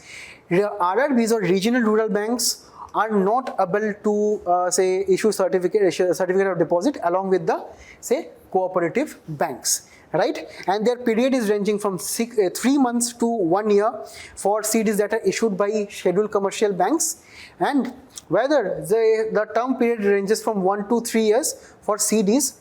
RRBs or regional rural banks are not able to say issue certificate of deposit along with the, say, cooperative banks, right? And their period is ranging from 3 months to 1 year for CDs that are issued by scheduled commercial banks, and whether the term period ranges from 1 to 3 years for CDs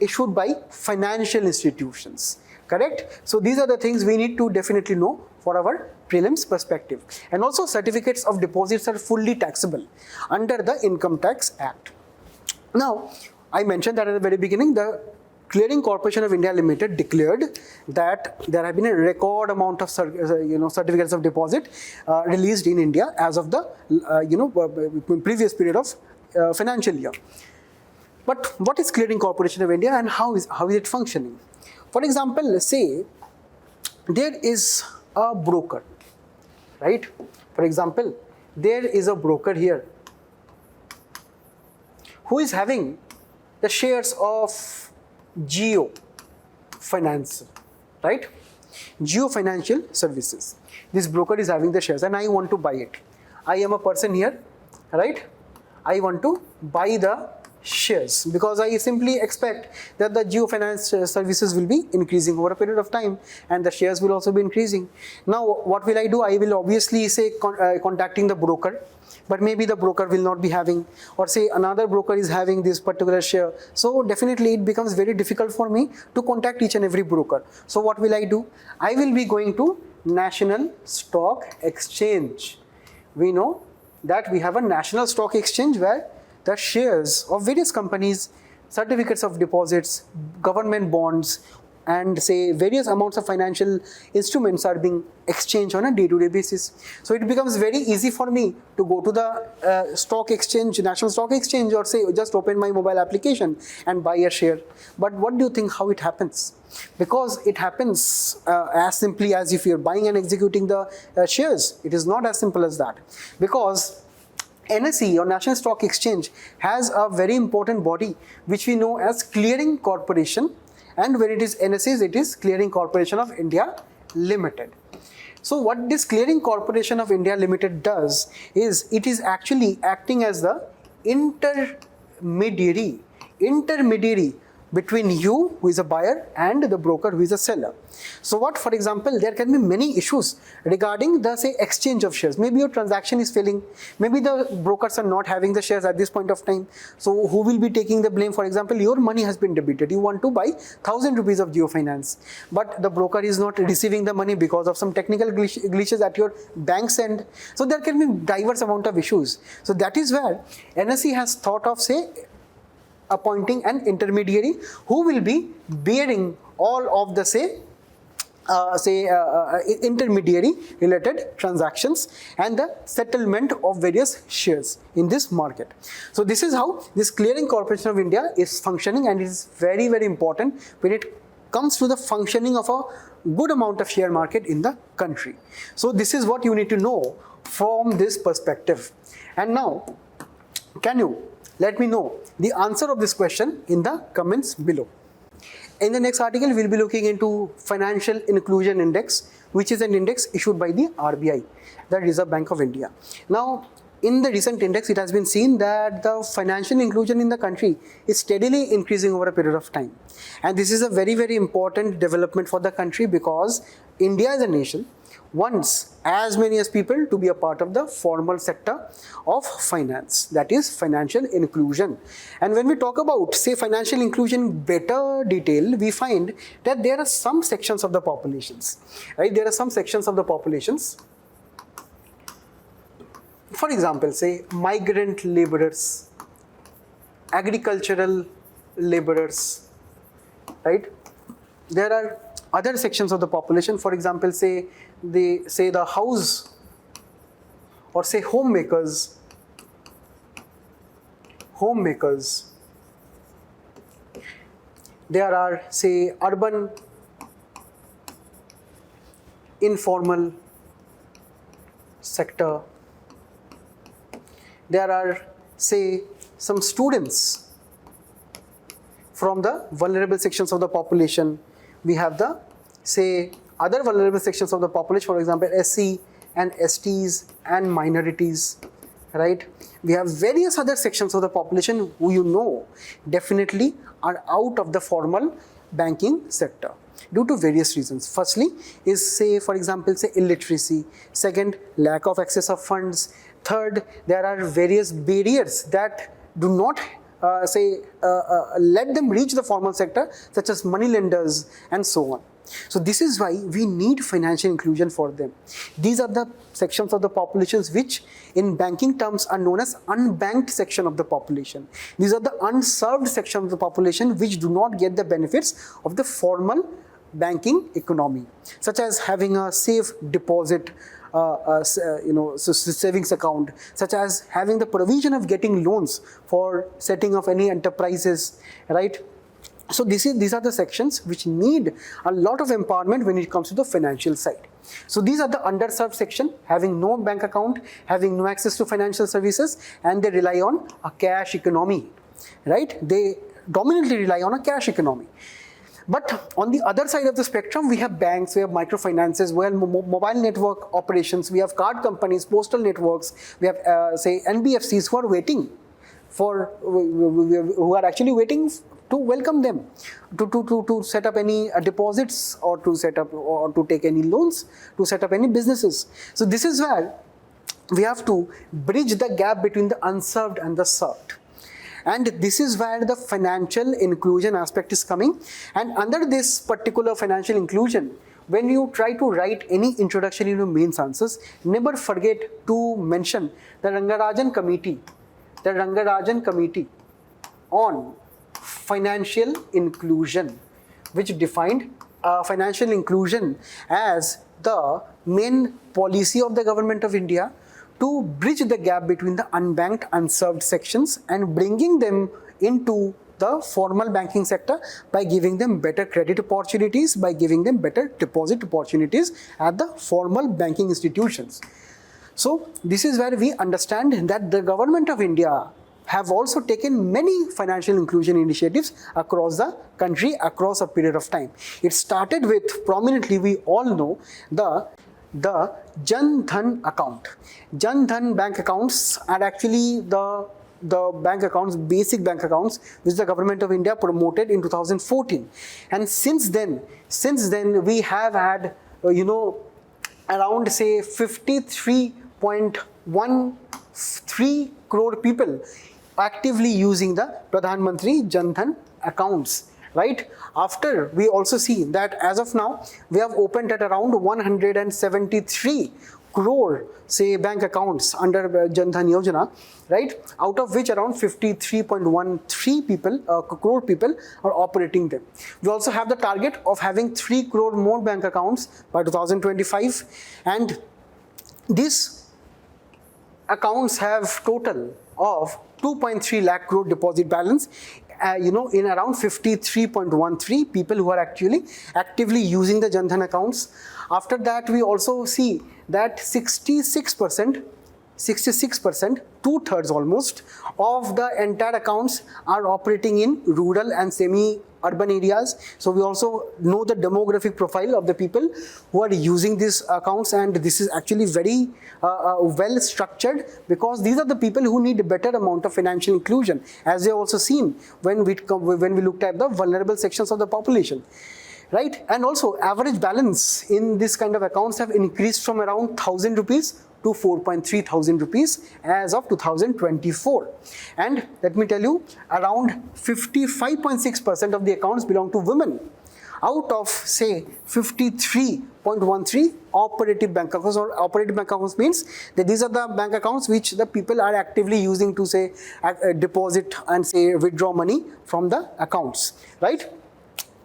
issued by financial institutions, correct? So these are the things we need to definitely know for our prelims perspective. And also certificates of deposits are fully taxable under the Income Tax Act. Now, I mentioned that at the very beginning, the Clearing Corporation of India Limited declared that there have been a record amount of certificates of deposit released in India as of the previous period of financial year. But what is Clearing Corporation of India and how is it functioning? For example, let's say there is a broker, right? For example, there is a broker here who is having the shares of Geo Finance, right? Geo Financial Services. This broker is having the shares and I want to buy it. I am a person here, right? I want to buy the shares because I simply expect that the Geo Finance services will be increasing over a period of time and the shares will also be increasing. Now, what will I do? I will obviously say contacting the broker, but maybe the broker will not be having, or say another broker is having this particular share. So definitely it becomes very difficult for me to contact each and every broker. So what will I do? I will be going to National Stock Exchange. We know that we have a National Stock Exchange where the shares of various companies certificates of deposits, government bonds, and say various amounts of financial instruments are being exchanged on a day-to-day basis. So it becomes very easy for me to go to the stock exchange, national stock exchange, or say just open my mobile application and buy a share. But what do you think how it happens? Because it happens as simply as if you're buying and executing the shares. It is not as simple as that. Because NSE or National Stock Exchange has a very important body which we know as Clearing Corporation, and when it is NSE, it is Clearing Corporation of India Limited. So what this Clearing Corporation of India Limited does is it is actually acting as the intermediary between you, who is a buyer, and the broker, who is a seller. So what, for example, there can be many issues regarding the, say, exchange of shares. Maybe your transaction is failing. Maybe the brokers are not having the shares at this point of time. So who will be taking the blame? For example, your money has been debited. You want to buy 1,000 rupees of Jio Finance, but the broker is not receiving the money because of some technical glitches at your bank's end. So there can be diverse amount of issues. So that is where NSE has thought of, say, appointing an intermediary who will be bearing all of the intermediary related transactions and the settlement of various shares in this market. So this is how this Clearing Corporation of India is functioning, and it is very, very important when it comes to the functioning of a good amount of share market in the country. So this is what you need to know from this perspective. And now, can you let me know the answer of this question in the comments below. In the next article, we'll be looking into Financial Inclusion Index, which is an index issued by the RBI, the Reserve Bank of India. Now, in the recent index, it has been seen that the financial inclusion in the country is steadily increasing over a period of time. And this is a very, very important development for the country, because India as a nation wants as many as people to be a part of the formal sector of finance, that is financial inclusion. And when we talk about, say, financial inclusion in better detail, we find that there are some sections of the populations, right? There are some sections of the populations. For example, say migrant laborers, agricultural laborers, right? There are other sections of the population, for example, say the house, or say homemakers. There are, say, urban informal sector. There are, say, some students from the vulnerable sections of the population. We have the, say, other vulnerable sections of the population, for example, SC and STs and minorities, right? We have various other sections of the population who you know definitely are out of the formal banking sector due to various reasons. Firstly is, say, for example, say illiteracy. Second, lack of access of funds. Third, there are various barriers that do not let them reach the formal sector, such as money lenders and so on. So this is why we need financial inclusion for them. These are the sections of the populations which in banking terms are known as unbanked section of the population. These are the unserved section of the population which do not get the benefits of the formal banking economy, such as having a safe deposit, savings account, such as having the provision of getting loans for setting of any enterprises, right? So these are the sections which need a lot of empowerment when it comes to the financial side. So these are the underserved section, having no bank account, having no access to financial services, and they rely on a cash economy, right? They dominantly rely on a cash economy. But on the other side of the spectrum, we have banks, we have microfinances, we have mobile network operations, we have card companies, postal networks, we have, say, NBFCs who are waiting for, who are actually waiting to welcome them, to set up any deposits, or to set up or to take any loans, to set up any businesses. So this is where we have to bridge the gap between the unserved and the served. And this is where the financial inclusion aspect is coming. And under this particular financial inclusion, when you try to write any introduction in your mains answers, never forget to mention the Rangarajan Committee on financial inclusion, which defined financial inclusion as the main policy of the government of India to bridge the gap between the unbanked, unserved sections and bringing them into the formal banking sector by giving them better credit opportunities, by giving them better deposit opportunities at the formal banking institutions. So this is where we understand that the government of India have also taken many financial inclusion initiatives across the country across a period of time. It started with, prominently we all know, the Jan Dhan account. Jan Dhan bank accounts are actually the bank accounts, basic bank accounts, which the government of India promoted in 2014. And since then we have had, around say 53.13 crore people actively using the Pradhan Mantri Jan Dhan accounts, right? After, we also see that as of now, we have opened at around 173 crore, say, bank accounts under Jan Dhan Yojana, right? Out of which around 53.13 crore people are operating them. We also have the target of having 3 crore more bank accounts by 2025, and these accounts have total of 2.3 lakh crore deposit balance, in around 53.13 people who are actually actively using the Jan Dhan accounts. After that, we also see that 66%, 2/3 almost, of the entire accounts are operating in rural and semi-urban areas. So we also know the demographic profile of the people who are using these accounts, and this is actually very well structured, because these are the people who need a better amount of financial inclusion, as we have also seen when we looked at the vulnerable sections of the population. Right? And also average balance in this kind of accounts have increased from around 1,000 rupees to 4.3 thousand rupees as of 2024. And let me tell you, around 55.6% of the accounts belong to women, out of say 53.13 operative bank accounts. Or operative bank accounts means that these are the bank accounts which the people are actively using to say deposit and say withdraw money from the accounts, right?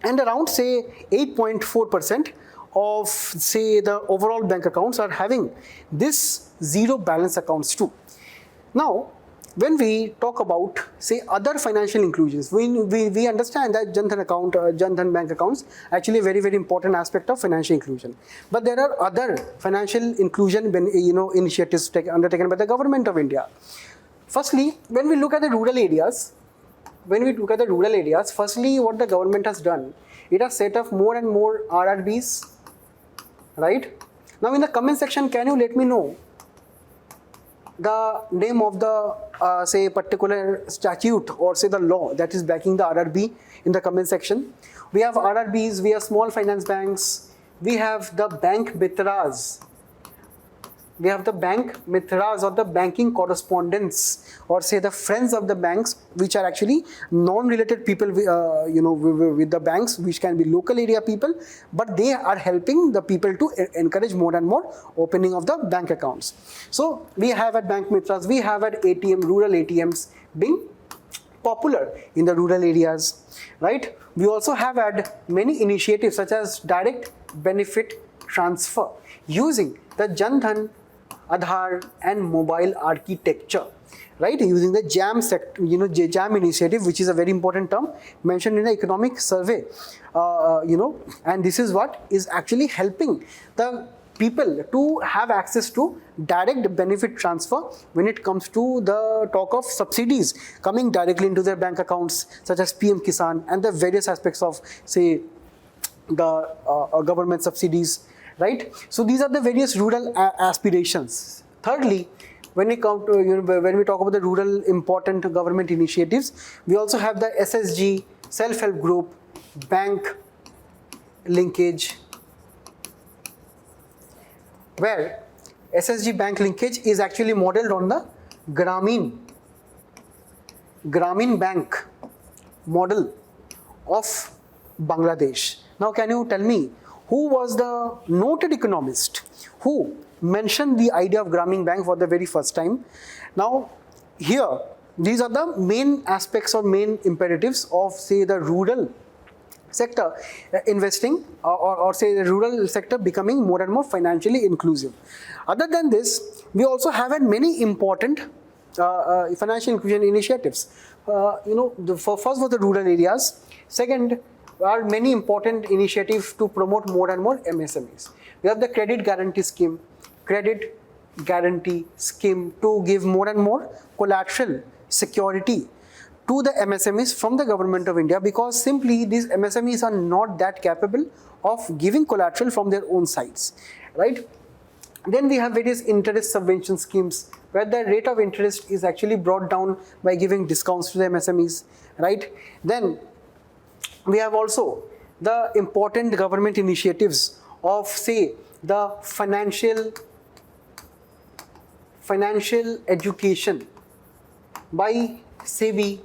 And around say 8.4% of say the overall bank accounts are having this zero balance accounts too. Now, when we talk about say other financial inclusions, we understand that Jan Dhan account, Jan Dhan bank accounts actually a very, very important aspect of financial inclusion. But there are other financial inclusion initiatives undertaken by the government of India. Firstly, when we look at the rural areas, firstly, what the government has done, it has set up more and more RRBs, right? Now, in the comment section, can you let me know the name of the say particular statute or say the law that is backing the RRB in the comment section? We have RRBs, we have small finance banks, we have the bank mitras. We have the bank mitras or the banking correspondents, or say the friends of the banks, which are actually non-related people with the banks, which can be local area people, but they are helping the people to encourage more and more opening of the bank accounts. So we have at bank mitras, we have at rural ATMs being popular in the rural areas, right? We also have had many initiatives such as direct benefit transfer using the Jan Dhan, Aadhaar and mobile architecture, right? Using the JAM JAM initiative, which is a very important term mentioned in the economic survey, and this is what is actually helping the people to have access to direct benefit transfer when it comes to the talk of subsidies coming directly into their bank accounts, such as PM Kisan and the various aspects of say the government subsidies, right? So these are the various rural aspirations. Thirdly, when we come to when we talk about the rural important government initiatives, we also have the SSG, self-help group, bank linkage, where SSG bank linkage is actually modeled on the Grameen bank model of Bangladesh. Now, can you tell me who was the noted economist who mentioned the idea of Grameen Bank for the very first time? Now, here these are the main aspects or main imperatives of, say, the rural sector investing, or say the rural sector becoming more and more financially inclusive. Other than this, we also have had many important financial inclusion initiatives. First was the rural areas. Second are many important initiatives to promote more and more MSMEs. We have the credit guarantee scheme to give more and more collateral security to the MSMEs from the government of India, because simply these MSMEs are not that capable of giving collateral from their own sides, right? Then we have various interest subvention schemes where the rate of interest is actually brought down by giving discounts to the MSMEs, right? Then we have also the important government initiatives of, say, the financial education by SEBI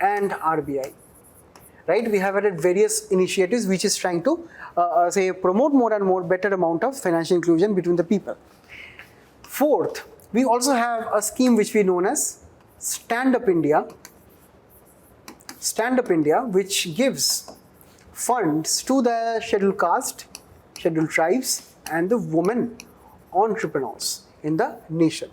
and RBI, right? We have had various initiatives which is trying to say promote more and more better amount of financial inclusion between the people. Fourth, we also have a scheme which we known as Stand Up India, which gives funds to the scheduled caste, scheduled tribes, and the women entrepreneurs in the nation,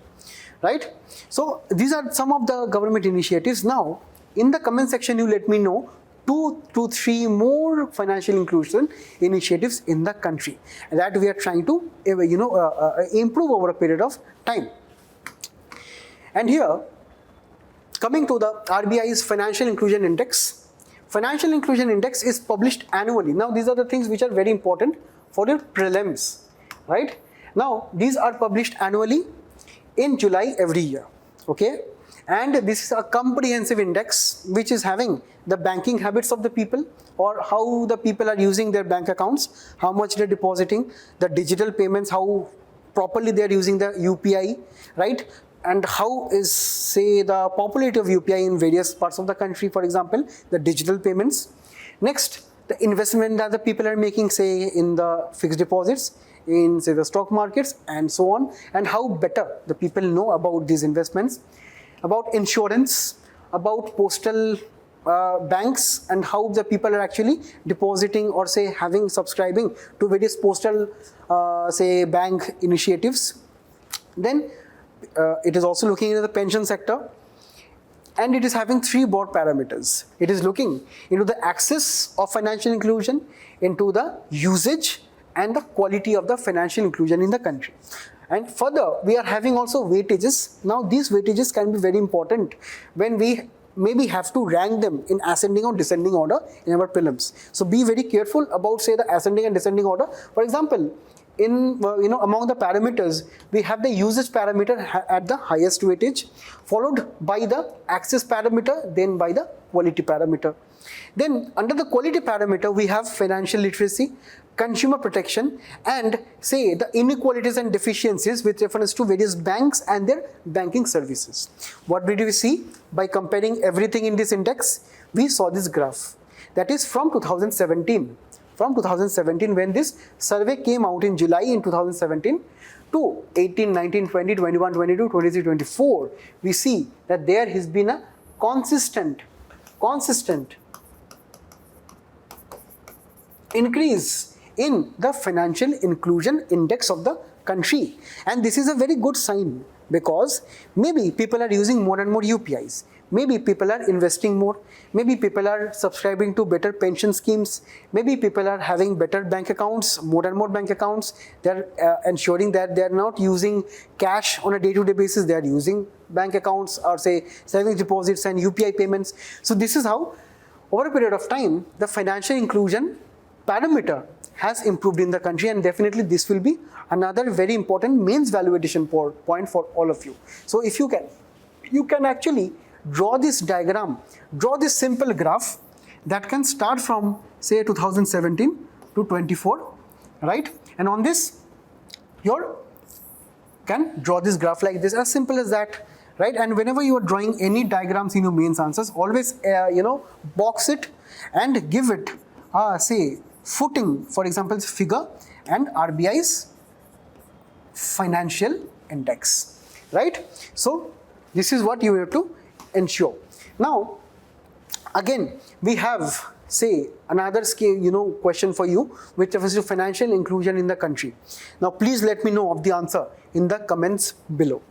right? So these are some of the government initiatives. Now, in the comment section, you let me know 2 to 3 more financial inclusion initiatives in the country that we are trying to improve over a period of time. And here, coming to the RBI's Financial Inclusion Index. Financial Inclusion Index is published annually. Now, these are the things which are very important for your prelims, right? Now, these are published annually in July every year, okay? And this is a comprehensive index which is having the banking habits of the people, or how the people are using their bank accounts, how much they're depositing, the digital payments, how properly they're using the UPI, right? And how is, say, the popularity of UPI in various parts of the country, for example, the digital payments. Next, the investment that the people are making, say, in the fixed deposits, in, say, the stock markets, and so on, and how better the people know about these investments, about insurance, about postal banks, and how the people are actually depositing or, say, subscribing to various postal, say, bank initiatives. Then it is also looking into the pension sector, and it is having 3 broad parameters. It is looking into the access of financial inclusion, into the usage, and the quality of the financial inclusion in the country. And further, we are having also weightages. Now, these weightages can be very important when we maybe have to rank them in ascending or descending order in our prelims. So be very careful about, say, the ascending and descending order. For example, in among the parameters, we have the usage parameter at the highest weightage, followed by the access parameter, then by the quality parameter. Then under the quality parameter, we have financial literacy, consumer protection, and, say, the inequalities and deficiencies with reference to various banks and their banking services. What did we see? By comparing everything in this index, we saw this graph. That is from 2017. From 2017, when this survey came out in July in 2017, to 18, 19, 20, 21, 22, 23, 24, we see that there has been a consistent increase in the financial inclusion index of the country. And this is a very good sign, because maybe people are using more and more UPIs. Maybe people are investing more. Maybe people are subscribing to better pension schemes. Maybe people are having better bank accounts, more and more bank accounts. They're ensuring that they're not using cash on a day-to-day basis. They're using bank accounts, or, say, savings deposits and UPI payments. So this is how, over a period of time, the financial inclusion parameter has improved in the country, and definitely this will be another very important mains validation point for all of you. So if you can actually draw this diagram, draw this simple graph that can start from, say, 2017 to 24, right? And on this, you can draw this graph like this, as simple as that, right? And whenever you are drawing any diagrams in your mains answers, always box it and give it say, footing, for example, figure and RBI's financial index, right? So This is what you have to ensure. Now, again, we have, say, another question for you, which refers to financial inclusion in the country. Now, please let me know of the answer in the comments below.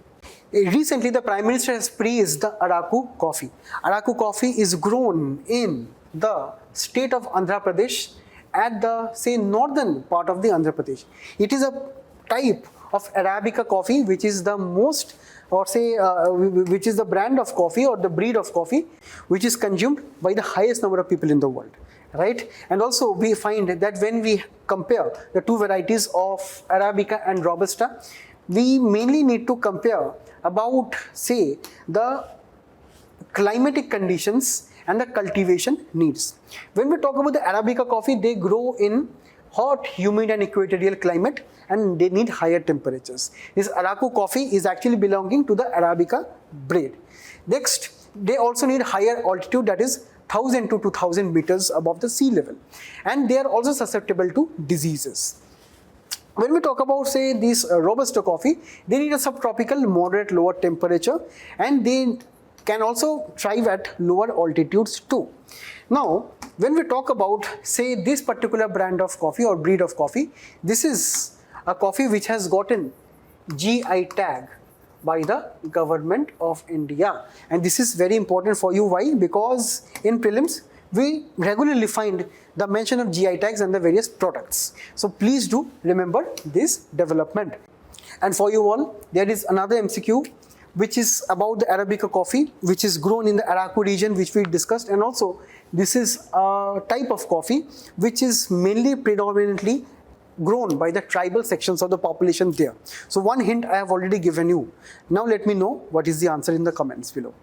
Recently, the Prime Minister has praised the Araku coffee. Araku coffee is grown in the state of Andhra Pradesh at the, say, northern part of the Andhra Pradesh. It is a type of Arabica coffee, which is the most, or say, which is the brand of coffee or the breed of coffee, which is consumed by the highest number of people in the world, right? And also we find that when we compare the two varieties of Arabica and Robusta, we mainly need to compare about, say, the climatic conditions and the cultivation needs. When we talk about the Arabica coffee, they grow in hot, humid and equatorial climate, and they need higher temperatures. This Araku coffee is actually belonging to the Arabica breed. Next, they also need higher altitude, that is 1000 to 2000 meters above the sea level, and they are also susceptible to diseases. When we talk about, say, this Robusta coffee, they need a subtropical moderate lower temperature, and they can also thrive at lower altitudes too. Now, when we talk about, say, this particular brand of coffee or breed of coffee, this is a coffee which has gotten GI tag by the government of India. And this is very important for you. Why? Because in prelims, we regularly find the mention of GI tags and the various products. So please do remember this development. And for you all, there is another MCQ, which is about the Arabica coffee, which is grown in the Araku region, which we discussed. And also, this is a type of coffee which is mainly predominantly grown by the tribal sections of the population there. So one hint I have already given you. Now let me know what is the answer in the comments below.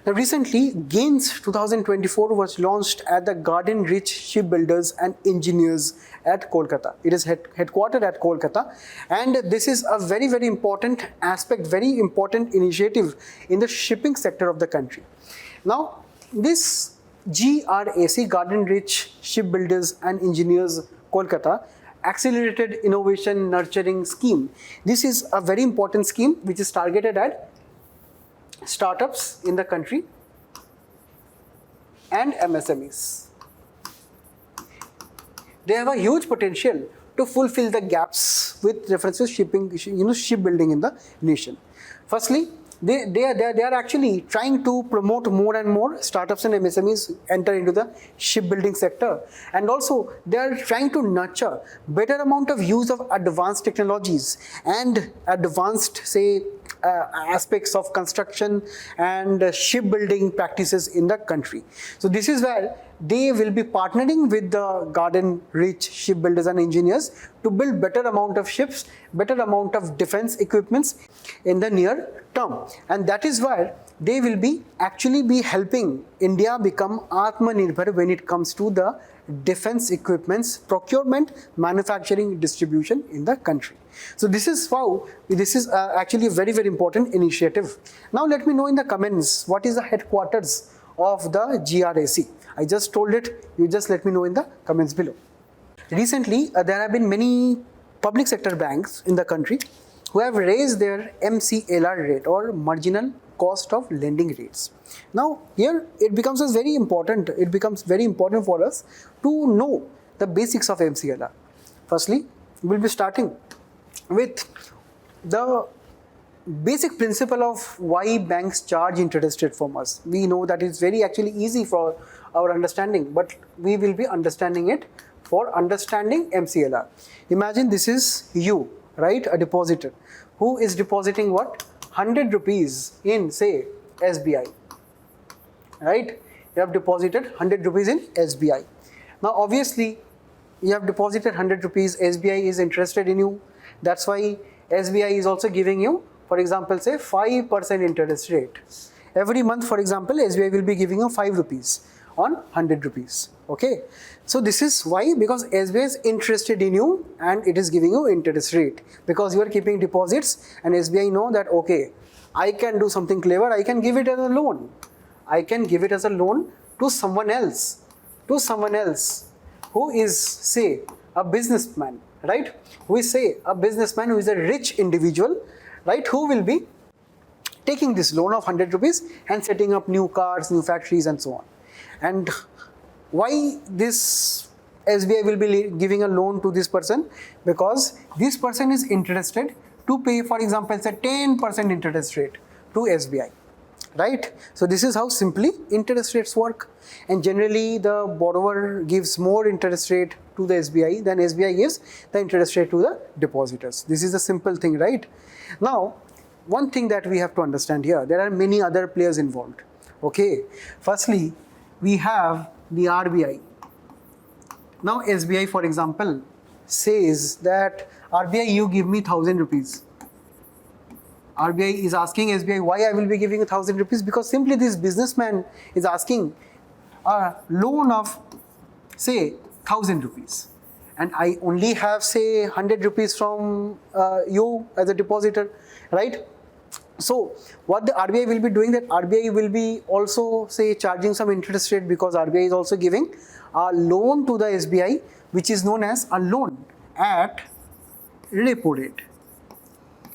Now recently, Gaines 2024 was launched at the Garden Rich Shipbuilders and Engineers at Kolkata. It is headquartered at Kolkata, and this is a very, very important aspect, very important initiative in the shipping sector of the country. Now, this GRAC, Garden Rich Shipbuilders and Engineers Kolkata, Accelerated Innovation Nurturing Scheme. This is a very important scheme which is targeted at startups in the country and MSMEs. They have a huge potential to fulfill the gaps with reference to shipbuilding in the nation. Firstly, they are actually trying to promote more and more startups and MSMEs enter into the shipbuilding sector, and also they are trying to nurture better amount of use of advanced technologies and advanced, say, aspects of construction and shipbuilding practices in the country. So this is where they will be partnering with the Garden Rich Shipbuilders and Engineers to build better amount of ships, better amount of defense equipments in the near term. And that is where they will be actually be helping India become Atmanirbhar when it comes to the defense equipments procurement, manufacturing, distribution in the country. So this is how, this is actually a very, very important initiative. Now let me know in the comments what is the headquarters of the GRAC. I just told it, you just let me know in the comments below. Recently, there have been many public sector banks in the country who have raised their MCLR rate or marginal cost of lending rates. Now here it becomes very important, for us to know the basics of MCLR. Firstly, we'll be starting with the basic principle of why banks charge interest rate from us. We know that it's very actually easy for our understanding, but we will be understanding it for understanding MCLR. Imagine this is you, right? A depositor who is depositing what? 100 rupees in, say, SBI, right? You have deposited 100 rupees in SBI. Now, obviously, you have deposited 100 rupees, SBI is interested in you. That's why SBI is also giving you, for example, say 5% interest rate. Every month, for example, SBI will be giving you 5 rupees on 100 rupees. Okay. So this is why, because SBI is interested in you and it is giving you interest rate, because you are keeping deposits and SBI know that, okay, I can do something clever, I can give it as a loan. I can give it as a loan to someone else who is, say, a businessman, right? Who is, say, a businessman who is a rich individual, right? Who will be taking this loan of 100 rupees and setting up new cars, new factories and so on. And why this SBI will be giving a loan to this person? Because this person is interested to pay, for example, say 10% interest rate to SBI, right? So this is how simply interest rates work, and generally the borrower gives more interest rate to the SBI than SBI gives the interest rate to the depositors. This is a simple thing, right? Now, one thing that we have to understand here, there are many other players involved. Okay, firstly, we have the RBI. Now SBI, for example, says that RBI, you give me 1,000 rupees. RBI is asking SBI, why I will be giving 1,000 rupees? Because simply this businessman is asking a loan of say 1,000 rupees, and I only have say 100 rupees from you as a depositor, right? So what the RBI will be doing, that RBI will be also say charging some interest rate, because RBI is also giving a loan to the SBI, which is known as a loan at repo rate.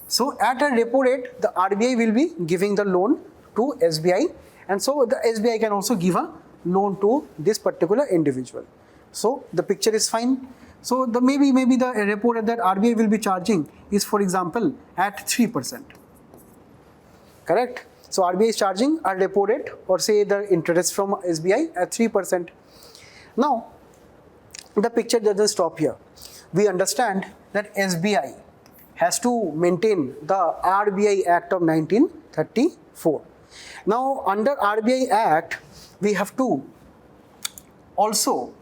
So at a repo rate, the RBI will be giving the loan to SBI, and so the SBI can also give a loan to this particular individual. So the picture is fine. So the maybe the repo rate that RBI will be charging is, for example, at 3%. Correct? So RBI is charging a repo rate, or say the interest from SBI at 3%. Now, the picture doesn't stop here. We understand that SBI has to maintain the RBI Act of 1934. Now, under RBI Act, we have to also,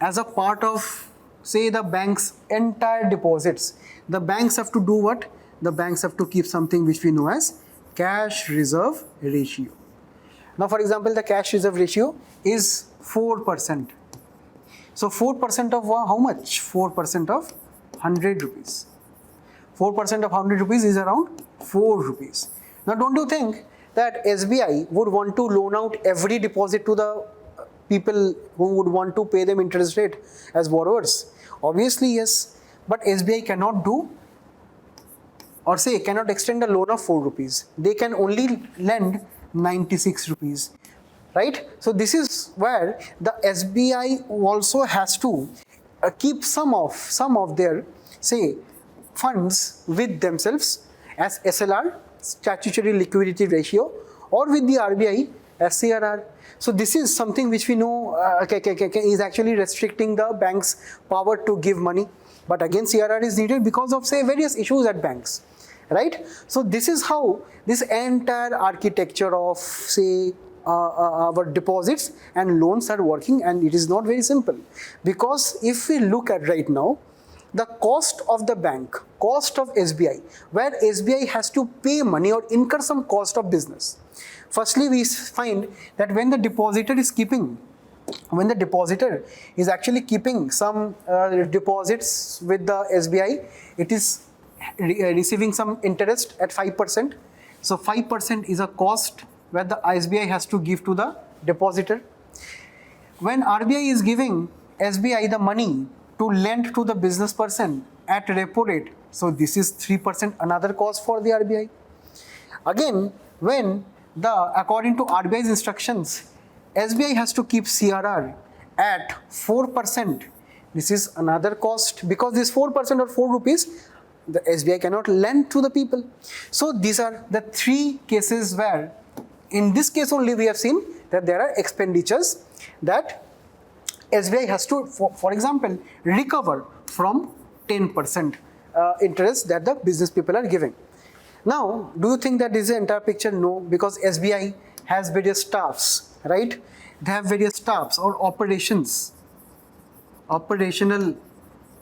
as a part of say the bank's entire deposits, the banks have to do what? The banks have to keep something which we know as cash reserve ratio. Now, for example, the cash reserve ratio is 4%. So 4% of how much? 4% of 100 rupees. 4% of 100 rupees is around 4 rupees. Now, don't you think that SBI would want to loan out every deposit to the people who would want to pay them interest rate as borrowers? Obviously, yes. But SBI cannot do, or say cannot extend a loan of 4 rupees. They can only lend 96 rupees, right? So this is where the SBI also has to keep some of their say funds with themselves as SLR, statutory liquidity ratio, or with the RBI as CRR. So this is something which we know is actually restricting the bank's power to give money. But again, CRR is needed because of say various issues at banks, right? So this is how this entire architecture of say our deposits and loans are working, and it is not very simple. Because if we look at right now, the cost of the bank, cost of SBI, where SBI has to pay money or incur some cost of business. Firstly, we find that when the depositor is actually keeping some deposits with the SBI, it is receiving some interest at 5%. So 5% is a cost where the SBI has to give to the depositor. When RBI is giving SBI the money to lend to the business person at repo rate, so this is 3% another cost for the RBI. Again, when according to RBI's instructions, SBI has to keep CRR at 4%. This is another cost, because this 4% or 4 rupees, the SBI cannot lend to the people. So these are the 3 cases where, in this case only, we have seen that there are expenditures that SBI has to, for example, recover from 10% interest that the business people are giving. Now, do you think that this is the entire picture? No, because SBI has various staffs, right? They have various staffs or operational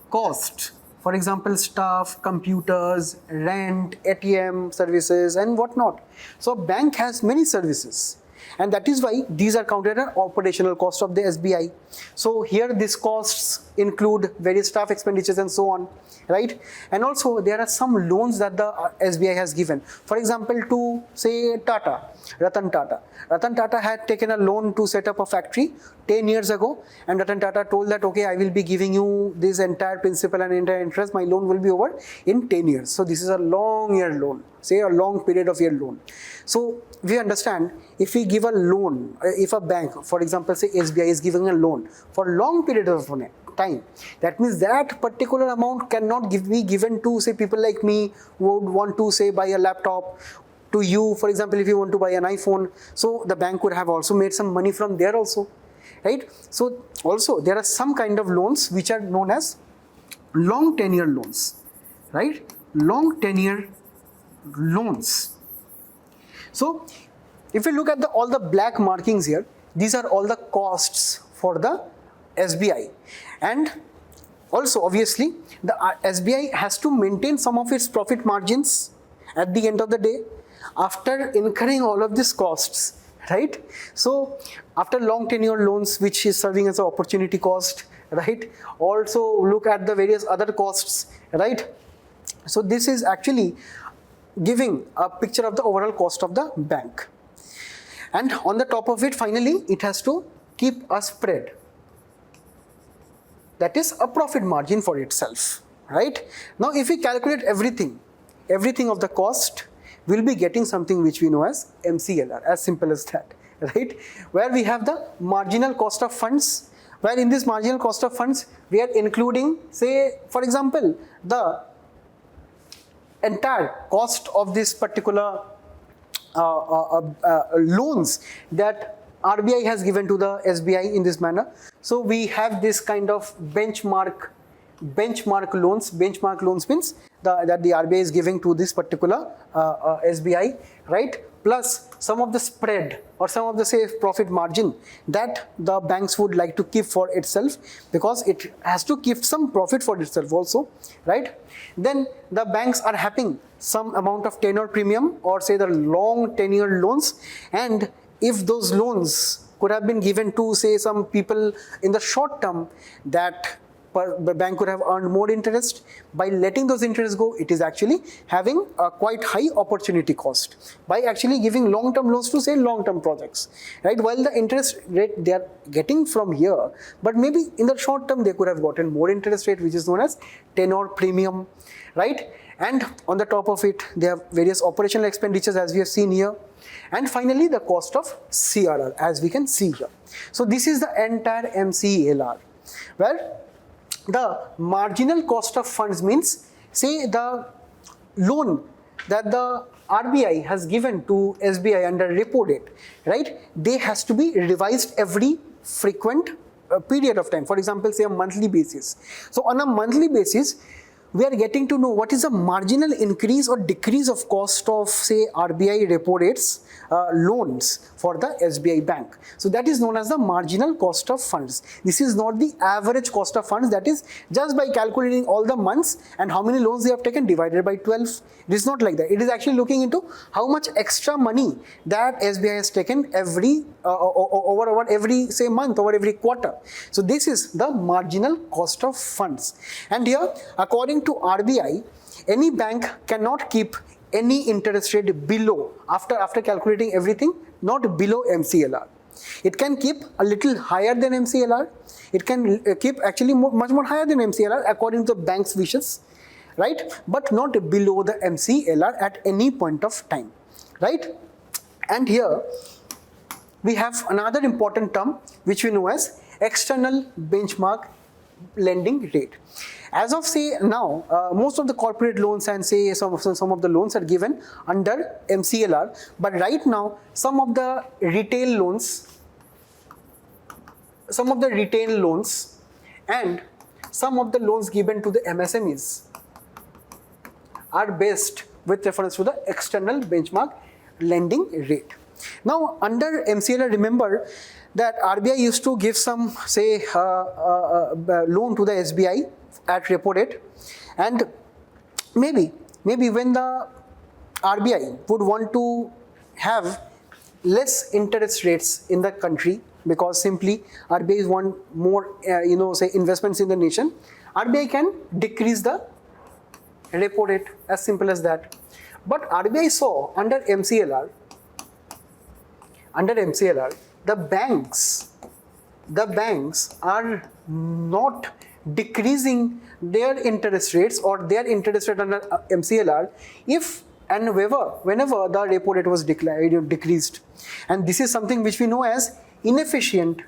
cost. For example, staff, computers, rent, ATM services and whatnot. So bank has many services, and that is why these are counted as operational cost of the SBI. So here these costs include various staff expenditures and so on, right? And also there are some loans that the SBI has given. For example, to say Ratan Tata. Ratan Tata had taken a loan to set up a factory 10 years ago, and Ratan Tata told that, okay, I will be giving you this entire principal and entire interest, my loan will be over in 10 years. So this is a long year loan, say a long period of year loan. So we understand, if we give a loan, if a bank, for example, say SBI is giving a loan for long period of time, that means that particular amount cannot be given to, say, people like me who would want to, say, buy a laptop, to you, for example, if you want to buy an iPhone. So the bank would have also made some money from there also, right? So also there are some kind of loans which are known as long tenure loans, right? Long tenure loans. So if you look at all the black markings here, these are all the costs for the SBI. And also obviously the SBI has to maintain some of its profit margins at the end of the day after incurring all of these costs, right? So after long tenure loans, which is serving as an opportunity cost, right? Also look at the various other costs, right? So this is actually giving a picture of the overall cost of the bank. And on the top of it, finally, it has to keep a spread. That is a profit margin for itself, right? Now, if we calculate everything of the cost, we'll be getting something which we know as MCLR, as simple as that, right? Where we have the marginal cost of funds, where in this marginal cost of funds, we are including, say, for example, the entire cost of this particular loans that RBI has given to the SBI in this manner. So we have this kind of benchmark loans means that the RBI is giving to this particular SBI, right? Plus some of the spread or some of the, say, profit margin that the banks would like to keep for itself, because it has to keep some profit for itself also, right? Then the banks are having some amount of tenure premium, or say the long tenure loans, and if those loans could have been given to, say, some people in the short term, that the bank could have earned more interest. By letting those interests go, it is actually having a quite high opportunity cost by actually giving long-term loans to, say, long-term projects, right? While the interest rate they are getting from here, but maybe in the short term they could have gotten more interest rate, which is known as tenure premium, right? And on the top of it, they have various operational expenditures, as we have seen here. And finally, the cost of CRR, as we can see here. So this is the entire MCLR, where the marginal cost of funds means, say, the loan that the RBI has given to SBI under repo rate, right? They has to be revised every frequent period of time. For example, say a monthly basis. So on a monthly basis, we are getting to know what is the marginal increase or decrease of cost of, say, RBI repo rates loans for the SBI bank. So that is known as the marginal cost of funds. This is not the average cost of funds, that is just by calculating all the months and how many loans they have taken divided by 12. It is not like that. It is actually looking into how much extra money that SBI has taken every over every, say, month, over every quarter. So this is the marginal cost of funds. And here, according to RBI, any bank cannot keep any interest rate below, after calculating everything, not below MCLR. It can keep a little higher than MCLR. It can keep actually much more higher than MCLR according to the bank's wishes, right? But not below the MCLR at any point of time, right? And here we have another important term which we know as external benchmark lending rate. As of, say, now, most of the corporate loans and, say, some of the loans are given under MCLR, but right now some of the retail loans and some of the loans given to the MSMEs are based with reference to the external benchmark lending rate. Now, under MCLR, remember that RBI used to give some, say, loan to the SBI at repo rate, and maybe when the RBI would want to have less interest rates in the country, because simply RBI want more, say, investments in the nation, RBI can decrease the repo rate, as simple as that. But RBI saw under MCLR, the banks are not decreasing their interest rates or their interest rate under MCLR if and whenever the repo rate was decreased. And this is something which we know as inefficient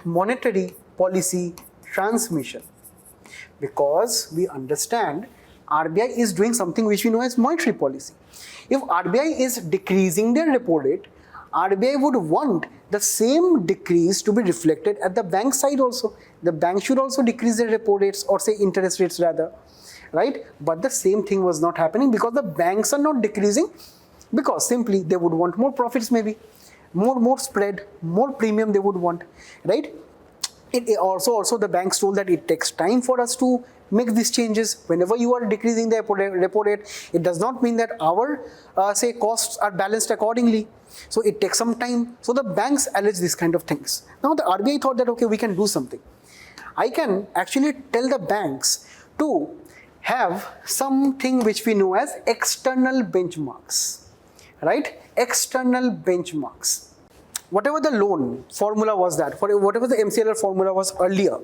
monetary policy transmission, because we understand RBI is doing something which we know as monetary policy. If RBI is decreasing their repo rate, RBI would want the same decrease to be reflected at the bank side also. The bank should also decrease their repo rates, or say interest rates rather, right? But the same thing was not happening, because the banks are not decreasing, because simply they would want more profits, maybe more spread, more premium they would want, right? It also the banks told that it takes time for us to make these changes. Whenever you are decreasing the repo rate, it does not mean that our say costs are balanced accordingly. So it takes some time. So the banks allege these kind of things. Now the RBI thought that, okay, we can do something. I can actually tell the banks to have something which we know as external benchmarks, right? External benchmarks. Whatever the loan formula was, that for whatever the MCLR formula was earlier,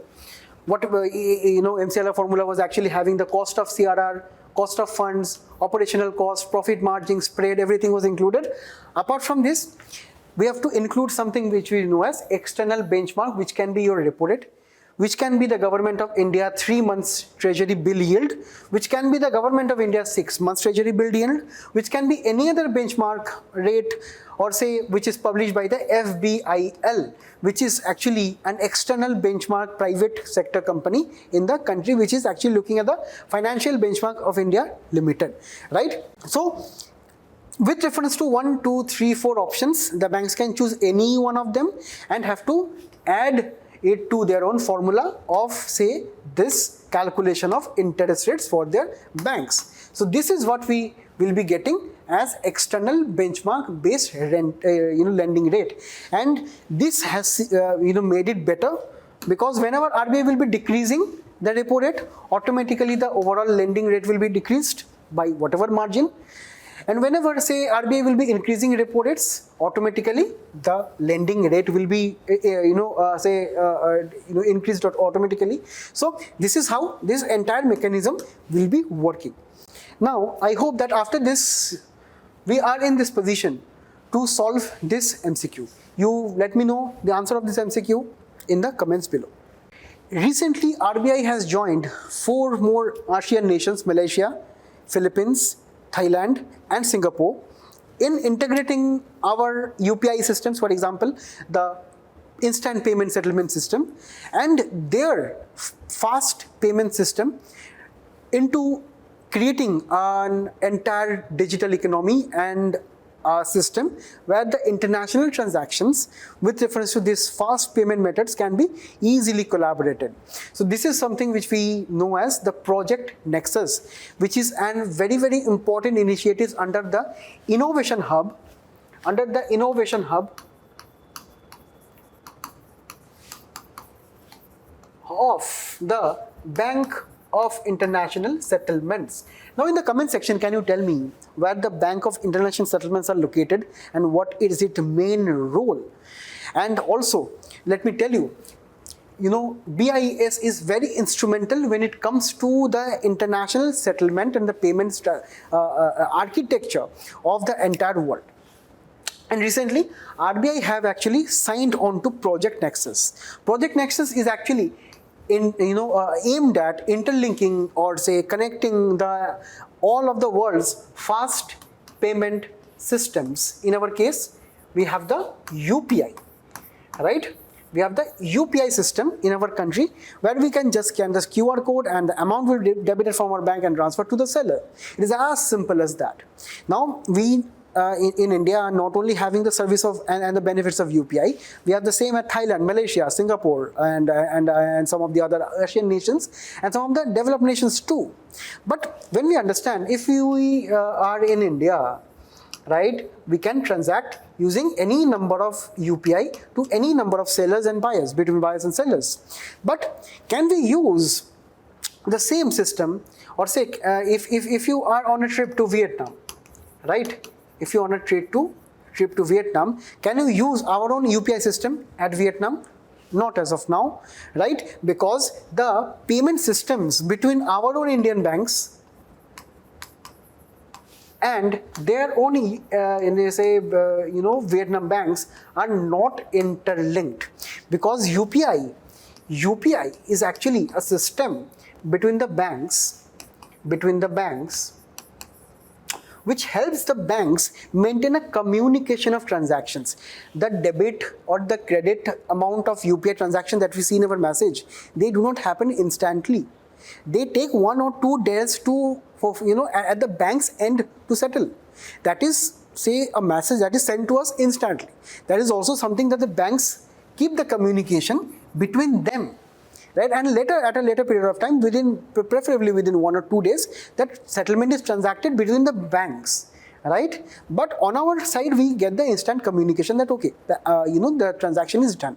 whatever MCLR formula was actually having the cost of CRR, cost of funds, operational cost, profit margin, spread, everything was included. Apart from this, we have to include something which we know as external benchmark, which can be your repo rate, which can be the Government of India 3 months treasury bill yield, which can be the Government of India 6 months treasury bill yield, which can be any other benchmark rate, or say which is published by the FBIL, which is actually an external benchmark private sector company in the country, which is actually looking at the financial benchmark of India Limited, right? So with reference to 1, 2, 3, 4 options, the banks can choose any one of them and have to add it to their own formula of, say, this calculation of interest rates for their banks. So this is what we will be getting as external benchmark based lending rate, and this has made it better, because whenever RBI will be decreasing the repo rate, automatically the overall lending rate will be decreased by whatever margin. And whenever, say, RBI will be increasing repo rates, automatically the lending rate will be increased automatically. So this is how this entire mechanism will be working. Now I hope that after this we are in this position to solve this MCQ. You let me know the answer of this MCQ in the comments below. Recently RBI has joined 4 more ASEAN nations, Malaysia, Philippines, Thailand and Singapore, in integrating our UPI systems, for example, the instant payment settlement system and their fast payment system, into creating an entire digital economy and system where the international transactions with reference to these fast payment methods can be easily collaborated. So this is something which we know as the Project Nexus, which is a very, very important initiative under the Innovation Hub, of the Bank of International Settlements. Now in the comment section, can you tell me where the Bank of International Settlements are located and what is its main role? And also, let me tell you, BIS is very instrumental when it comes to the international settlement and the payment architecture of the entire world. And recently, RBI have actually signed on to Project Nexus. Project Nexus is actually aimed at interlinking, or say connecting all of the world's fast payment systems. In our case, we have the UPI, right? We have the UPI system in our country where we can just scan this QR code and the amount will be debited from our bank and transferred to the seller. It is as simple as that. Now we in India are not only having the service of and the benefits of UPI, we have the same at Thailand, Malaysia, Singapore and some of the other Asian nations and some of the developed nations too. But when we understand, if we are in India, right, we can transact using any number of UPI to any number of sellers and buyers, between buyers and sellers. But can we use the same system, or say if you are on a trip to Vietnam, right? If you are on a trip to Vietnam, can you use our own UPI system at Vietnam? Not as of now, right? Because the payment systems between our own Indian banks and their only Vietnam banks are not interlinked, because UPI is actually a system between the banks which helps the banks maintain a communication of transactions. The debit or the credit amount of UPI transaction that we see in our message, they do not happen instantly. They take 1 or 2 days at the bank's end to settle. That is, say, a message that is sent to us instantly. That is also something that the banks keep the communication between them, right? And at a later period of time, preferably within 1 or 2 days, that settlement is transacted between the banks, right? But on our side, we get the instant communication that okay, the transaction is done.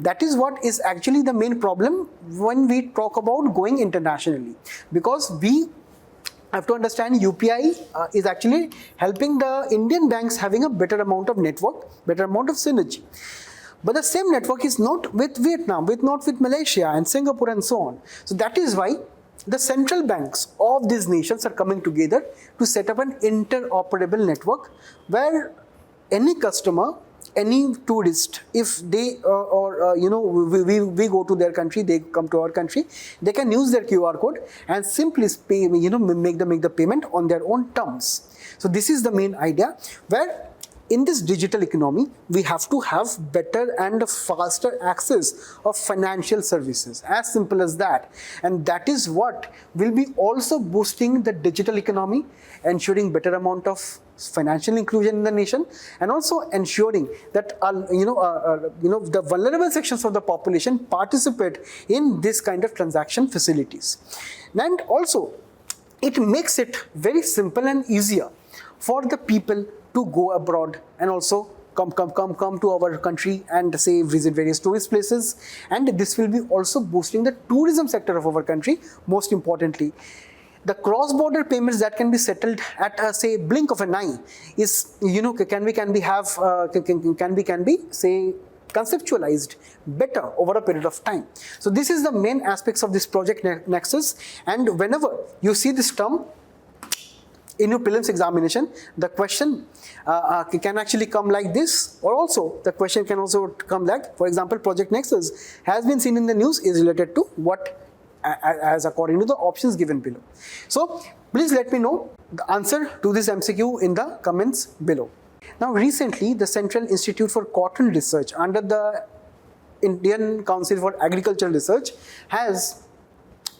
That is what is actually the main problem when we talk about going internationally, because we have to understand UPI is actually helping the Indian banks having a better amount of network, better amount of synergy. But the same network is not with Vietnam, not with Malaysia and Singapore and so on. So that is why the central banks of these nations are coming together to set up an interoperable network where any customer, any tourist, if they we go to their country, they come to our country, they can use their QR code and simply pay, make the payment on their own terms. So this is the main idea, where in this digital economy, we have to have better and faster access of financial services, as simple as that. And that is what will be also boosting the digital economy, ensuring better amount of financial inclusion in the nation, and also ensuring that the vulnerable sections of the population participate in this kind of transaction facilities. And also, it makes it very simple and easier for the people to go abroad and also come to our country and say visit various tourist places. And this will be also boosting the tourism sector of our country. Most importantly, the cross-border payments that can be settled at a say blink of an eye is can be say conceptualized better over a period of time. So this is the main aspects of this project Nexus. And whenever you see this term in your prelims examination, the question can actually come like this, or also the question can also come like, for example, Project Nexus has been seen in the news is related to what, as according to the options given below. So please let me know the answer to this MCQ in the comments below. Now recently, the Central Institute for Cotton Research under the Indian Council for Agricultural Research has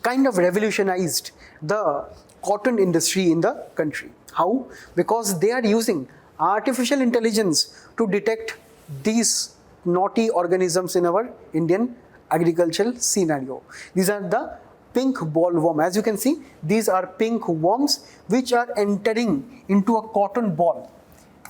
kind of revolutionized the cotton industry in the country. How? Because they are using artificial intelligence to detect these naughty organisms in our Indian agricultural scenario. These are the pink bollworm. As you can see, these are pink worms which are entering into a cotton ball.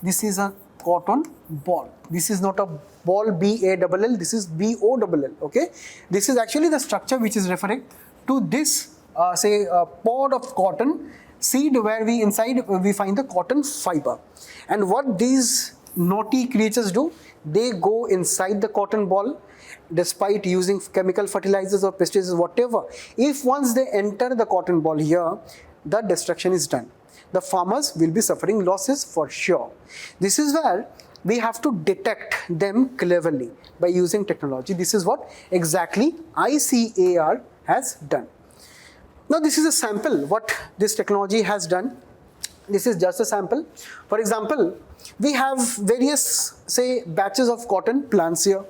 This is a cotton ball. This is not a ball B-A-L-L, this is B-O-L-L, okay? This is actually the structure which is referring to this a pod of cotton seed, where inside we find the cotton fiber. And what these naughty creatures do, they go inside the cotton ball despite using chemical fertilizers or pesticides, whatever. If once they enter the cotton ball here, the destruction is done. The farmers will be suffering losses for sure. This is where we have to detect them cleverly by using technology. This is what exactly ICAR has done. Now this is a sample what this technology has done. This is just a sample. For example, we have various say batches of cotton plants here,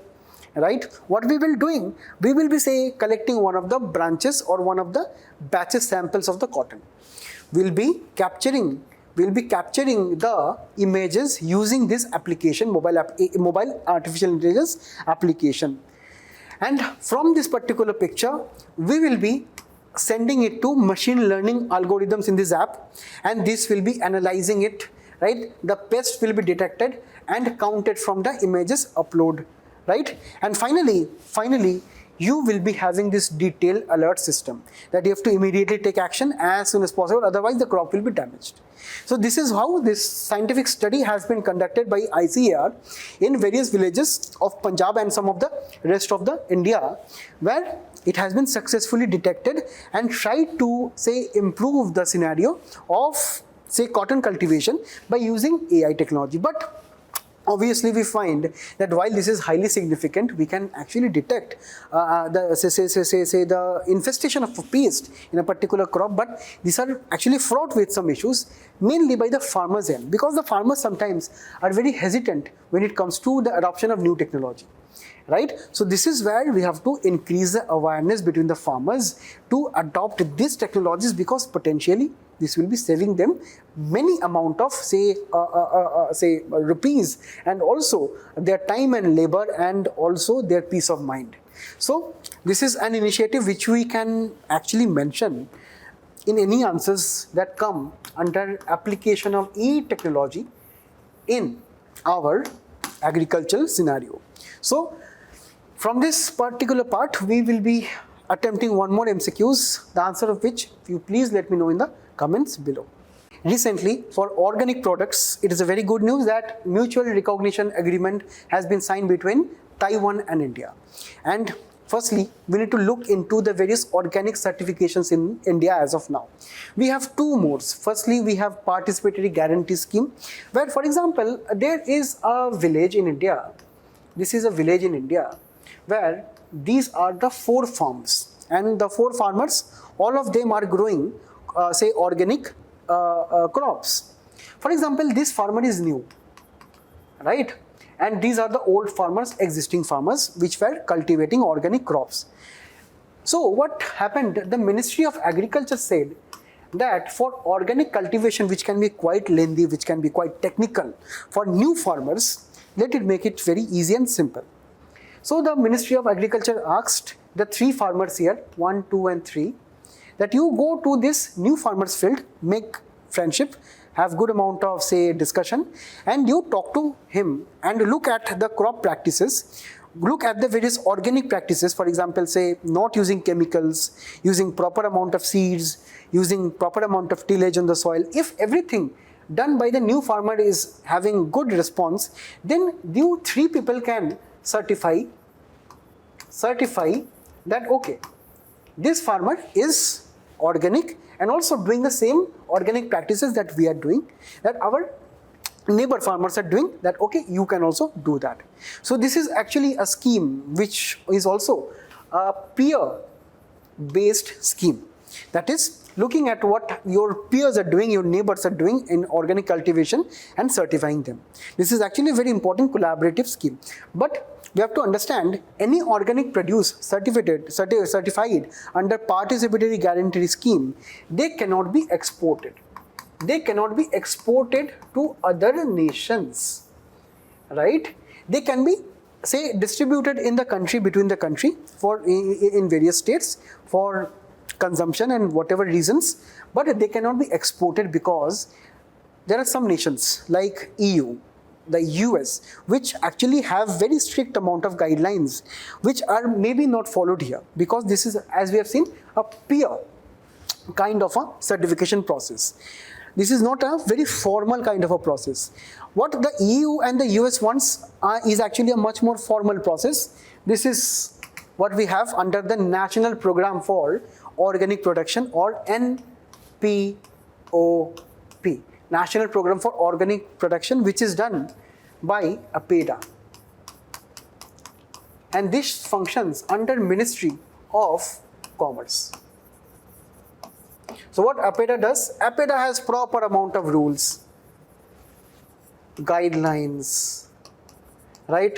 right? What we will doing, we will be say collecting one of the branches or one of the batches samples of the cotton. We'll be capturing the images using this application, mobile artificial intelligence application. And from this particular picture, we will be sending it to machine learning algorithms in this app, and this will be analyzing it, right? The pest will be detected and counted from the images upload, right? And finally, you will be having this detailed alert system that you have to immediately take action as soon as possible, otherwise the crop will be damaged. So this is how this scientific study has been conducted by ICAR in various villages of Punjab and some of the rest of the India, where it has been successfully detected and tried to say improve the scenario of say cotton cultivation by using AI technology. But obviously we find that while this is highly significant, we can actually detect the infestation of a pest in a particular crop, but these are actually fraught with some issues, mainly by the farmers end, because the farmers sometimes are very hesitant when it comes to the adoption of new technology. Right? So this is where we have to increase the awareness between the farmers to adopt these technologies, because potentially this will be saving them many amount of say rupees, and also their time and labor, and also their peace of mind. So this is an initiative which we can actually mention in any answers that come under application of e-technology in our agricultural scenario. So from this particular part, we will be attempting one more MCQs, the answer of which you please let me know in the comments below. Recently, for organic products, it is a very good news that mutual recognition agreement has been signed between Taiwan and India. And firstly, we need to look into the various organic certifications in India as of now. We have two modes. Firstly, we have participatory guarantee scheme, where, for example, there is a village in India. This is a village in India where these are the 4 farms, and the 4 farmers, all of them are growing say organic crops. For example, this farmer is new, right? And these are the old farmers, existing farmers, which were cultivating organic crops. So what happened, the Ministry of Agriculture said that for organic cultivation, which can be quite lengthy, which can be quite technical, for new farmers, let it make it very easy and simple. So the Ministry of Agriculture asked the 3 farmers here, 1, 2 and 3, that you go to this new farmer's field, make friendship, have good amount of say discussion, and you talk to him and look at the crop practices, look at the various organic practices, for example, say not using chemicals, using proper amount of seeds, using proper amount of tillage on the soil. If everything done by the new farmer is having good response, then you 3 people can certify that okay, this farmer is organic and also doing the same organic practices that we are doing, that our neighbor farmers are doing, that okay, you can also do that. So this is actually a scheme which is also a peer based scheme, that is looking at what your peers are doing, your neighbors are doing in organic cultivation and certifying them. This is actually a very important collaborative scheme. But we have to understand, any organic produce certified under participatory guarantee scheme, they cannot be exported. They cannot be exported to other nations, right? They can be say distributed in the country, between the country, for in various states for consumption and whatever reasons, but they cannot be exported because there are some nations like EU, the US, which actually have very strict amount of guidelines which are maybe not followed here, because this is, as we have seen, a peer kind of a certification process. This is not a very formal kind of a process. What the EU and the US wants is actually a much more formal process. This is what we have under the National Program for Organic Production, or NPOP, National Program for Organic Production, which is done by APEDA. And this functions under Ministry of Commerce. So what APEDA does? APEDA has proper amount of rules, guidelines, right?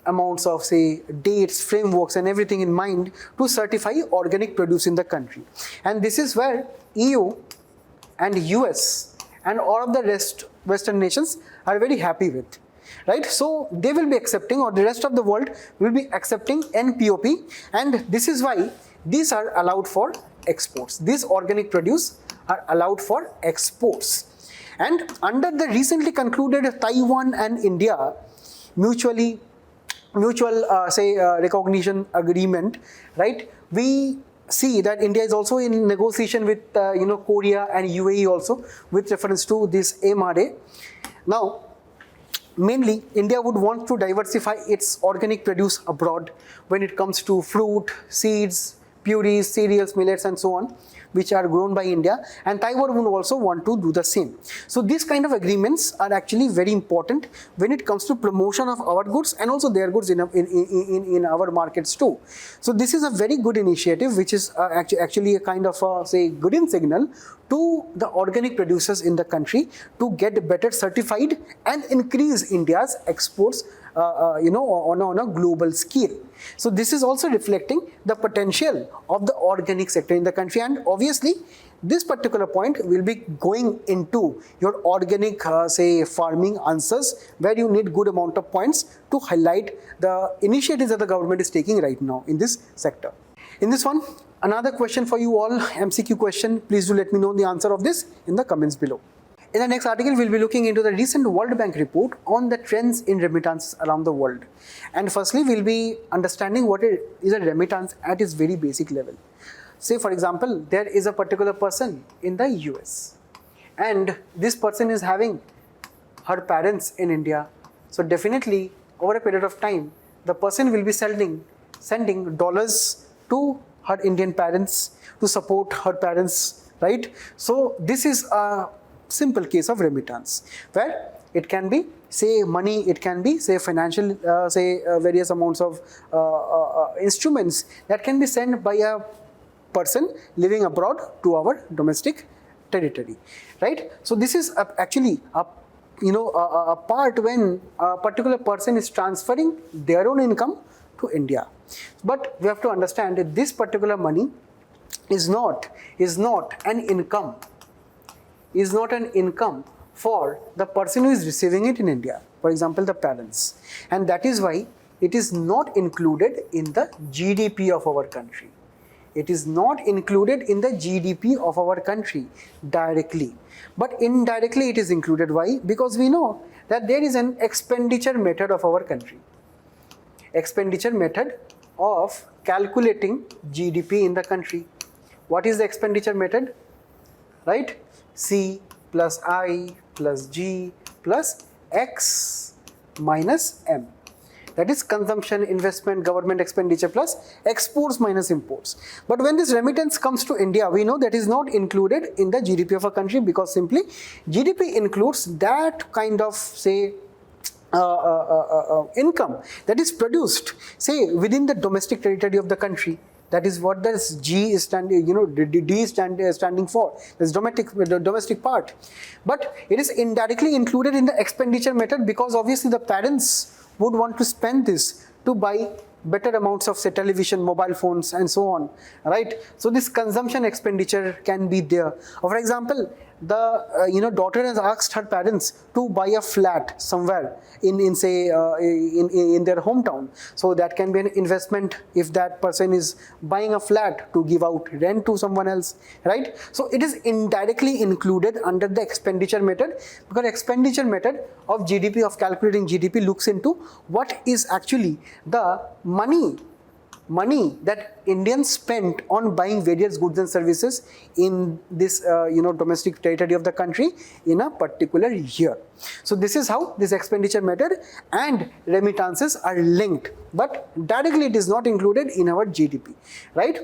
Amounts of say dates, frameworks and everything in mind to certify organic produce in the country. And this is where EU and US and all of the Western nations are very happy with, right? So they will be accepting, or the rest of the world will be accepting NPOP, and this is why these are allowed for exports. These organic produce are allowed for exports. And under the recently concluded Taiwan and India mutual recognition agreement, right? We see that India is also in negotiation with Korea and UAE also with reference to this MRA. Now, mainly India would want to diversify its organic produce abroad when it comes to fruit, seeds, purees, cereals, millets and so on, which are grown by India, and Taiwan would also want to do the same. So these kind of agreements are actually very important when it comes to promotion of our goods and also their goods in our markets too. So this is a very good initiative, which is actually a kind of say green signal to the organic producers in the country to get better certified and increase India's exports on a global scale. So this is also reflecting the potential of the organic sector in the country, and obviously this particular point will be going into your organic say farming answers, where you need good amount of points to highlight the initiatives that the government is taking right now in this sector. In this one, another question for you all, MCQ question. Please do let me know the answer of this in the comments below. In the next article, we'll be looking into the recent World Bank report on the trends in remittances around the world. And firstly, we'll be understanding what is a remittance at its very basic level. Say, for example, there is a particular person in the US, and this person is having her parents in India. So definitely, over a period of time, the person will be sending dollars to her Indian parents to support her parents, right? So this is a simple case of remittance, where it can be say money, it can be say financial, various amounts of instruments that can be sent by a person living abroad to our domestic territory, right? So this is actually a part when a particular person is transferring their own income to India. But we have to understand that this particular money is not an income. Is not an income for the person who is receiving it in India, for example, the parents. And that is why it is not included in the GDP of our country. It is not included in the GDP of our country directly. But indirectly it is included. Why? Because we know that there is an expenditure method of our country. Expenditure method of calculating GDP in the country. What is the expenditure method? Right? C plus I plus G plus X minus M. That is consumption, investment, government expenditure plus exports minus imports. But when this remittance comes to India, we know that is not included in the GDP of a country, because simply GDP includes that kind of say income that is produced say within the domestic territory of the country. That is what this G is standing, D is standing for. This domestic part. But it is indirectly included in the expenditure method, because obviously the parents would want to spend this to buy better amounts of say television, mobile phones and so on, right? So this consumption expenditure can be there. For example, the daughter has asked her parents to buy a flat somewhere in their hometown. So that can be an investment if that person is buying a flat to give out rent to someone else, right? So it is indirectly included under the expenditure method, because expenditure method of GDP, of calculating GDP, looks into what is actually the money that Indians spent on buying various goods and services in this domestic territory of the country in a particular year. So this is how this expenditure method and remittances are linked, but directly it is not included in our GDP, right?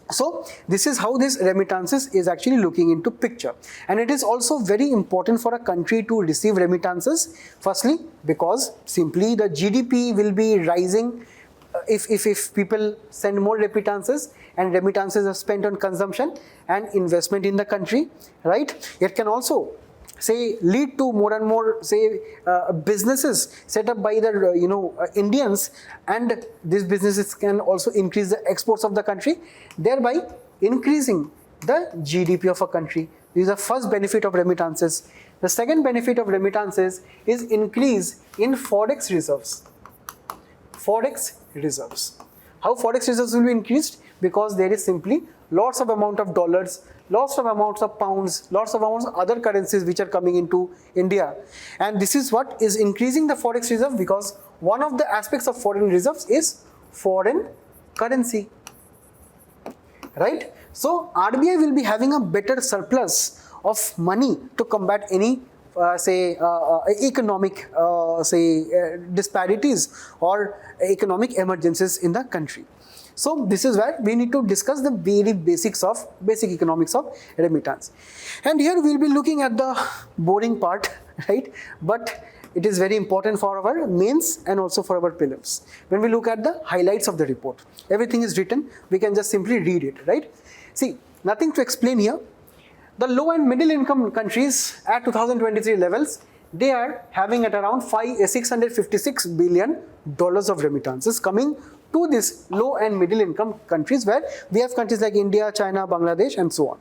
So this is how this remittances is actually looking into picture. And it is also very important for a country to receive remittances, firstly because simply the GDP will be rising if people send more remittances, and remittances are spent on consumption and investment in the country, right? It can also say lead to more and more businesses set up by the Indians, and these businesses can also increase the exports of the country, thereby increasing the GDP of a country. This is the first benefit of remittances. The second benefit of remittances is increase in forex reserves. Forex reserves. How forex reserves will be increased? Because there is simply lots of amount of dollars, lots of amounts of pounds, lots of amounts of other currencies which are coming into India. And this is what is increasing the forex reserve, because one of the aspects of foreign reserves is foreign currency, right? So RBI will be having a better surplus of money to combat any economic disparities or economic emergencies in the country. So this is where we need to discuss the very basic economics of remittance. And here we'll be looking at the boring part, right? But it is very important for our mains and also for our prelims. When we look at the highlights of the report, everything is written, we can just simply read it, right? See, nothing to explain here. The low and middle income countries at 2023 levels, they are having at around $656 billion of remittances coming to this low and middle income countries, where we have countries like India, China, Bangladesh and so on.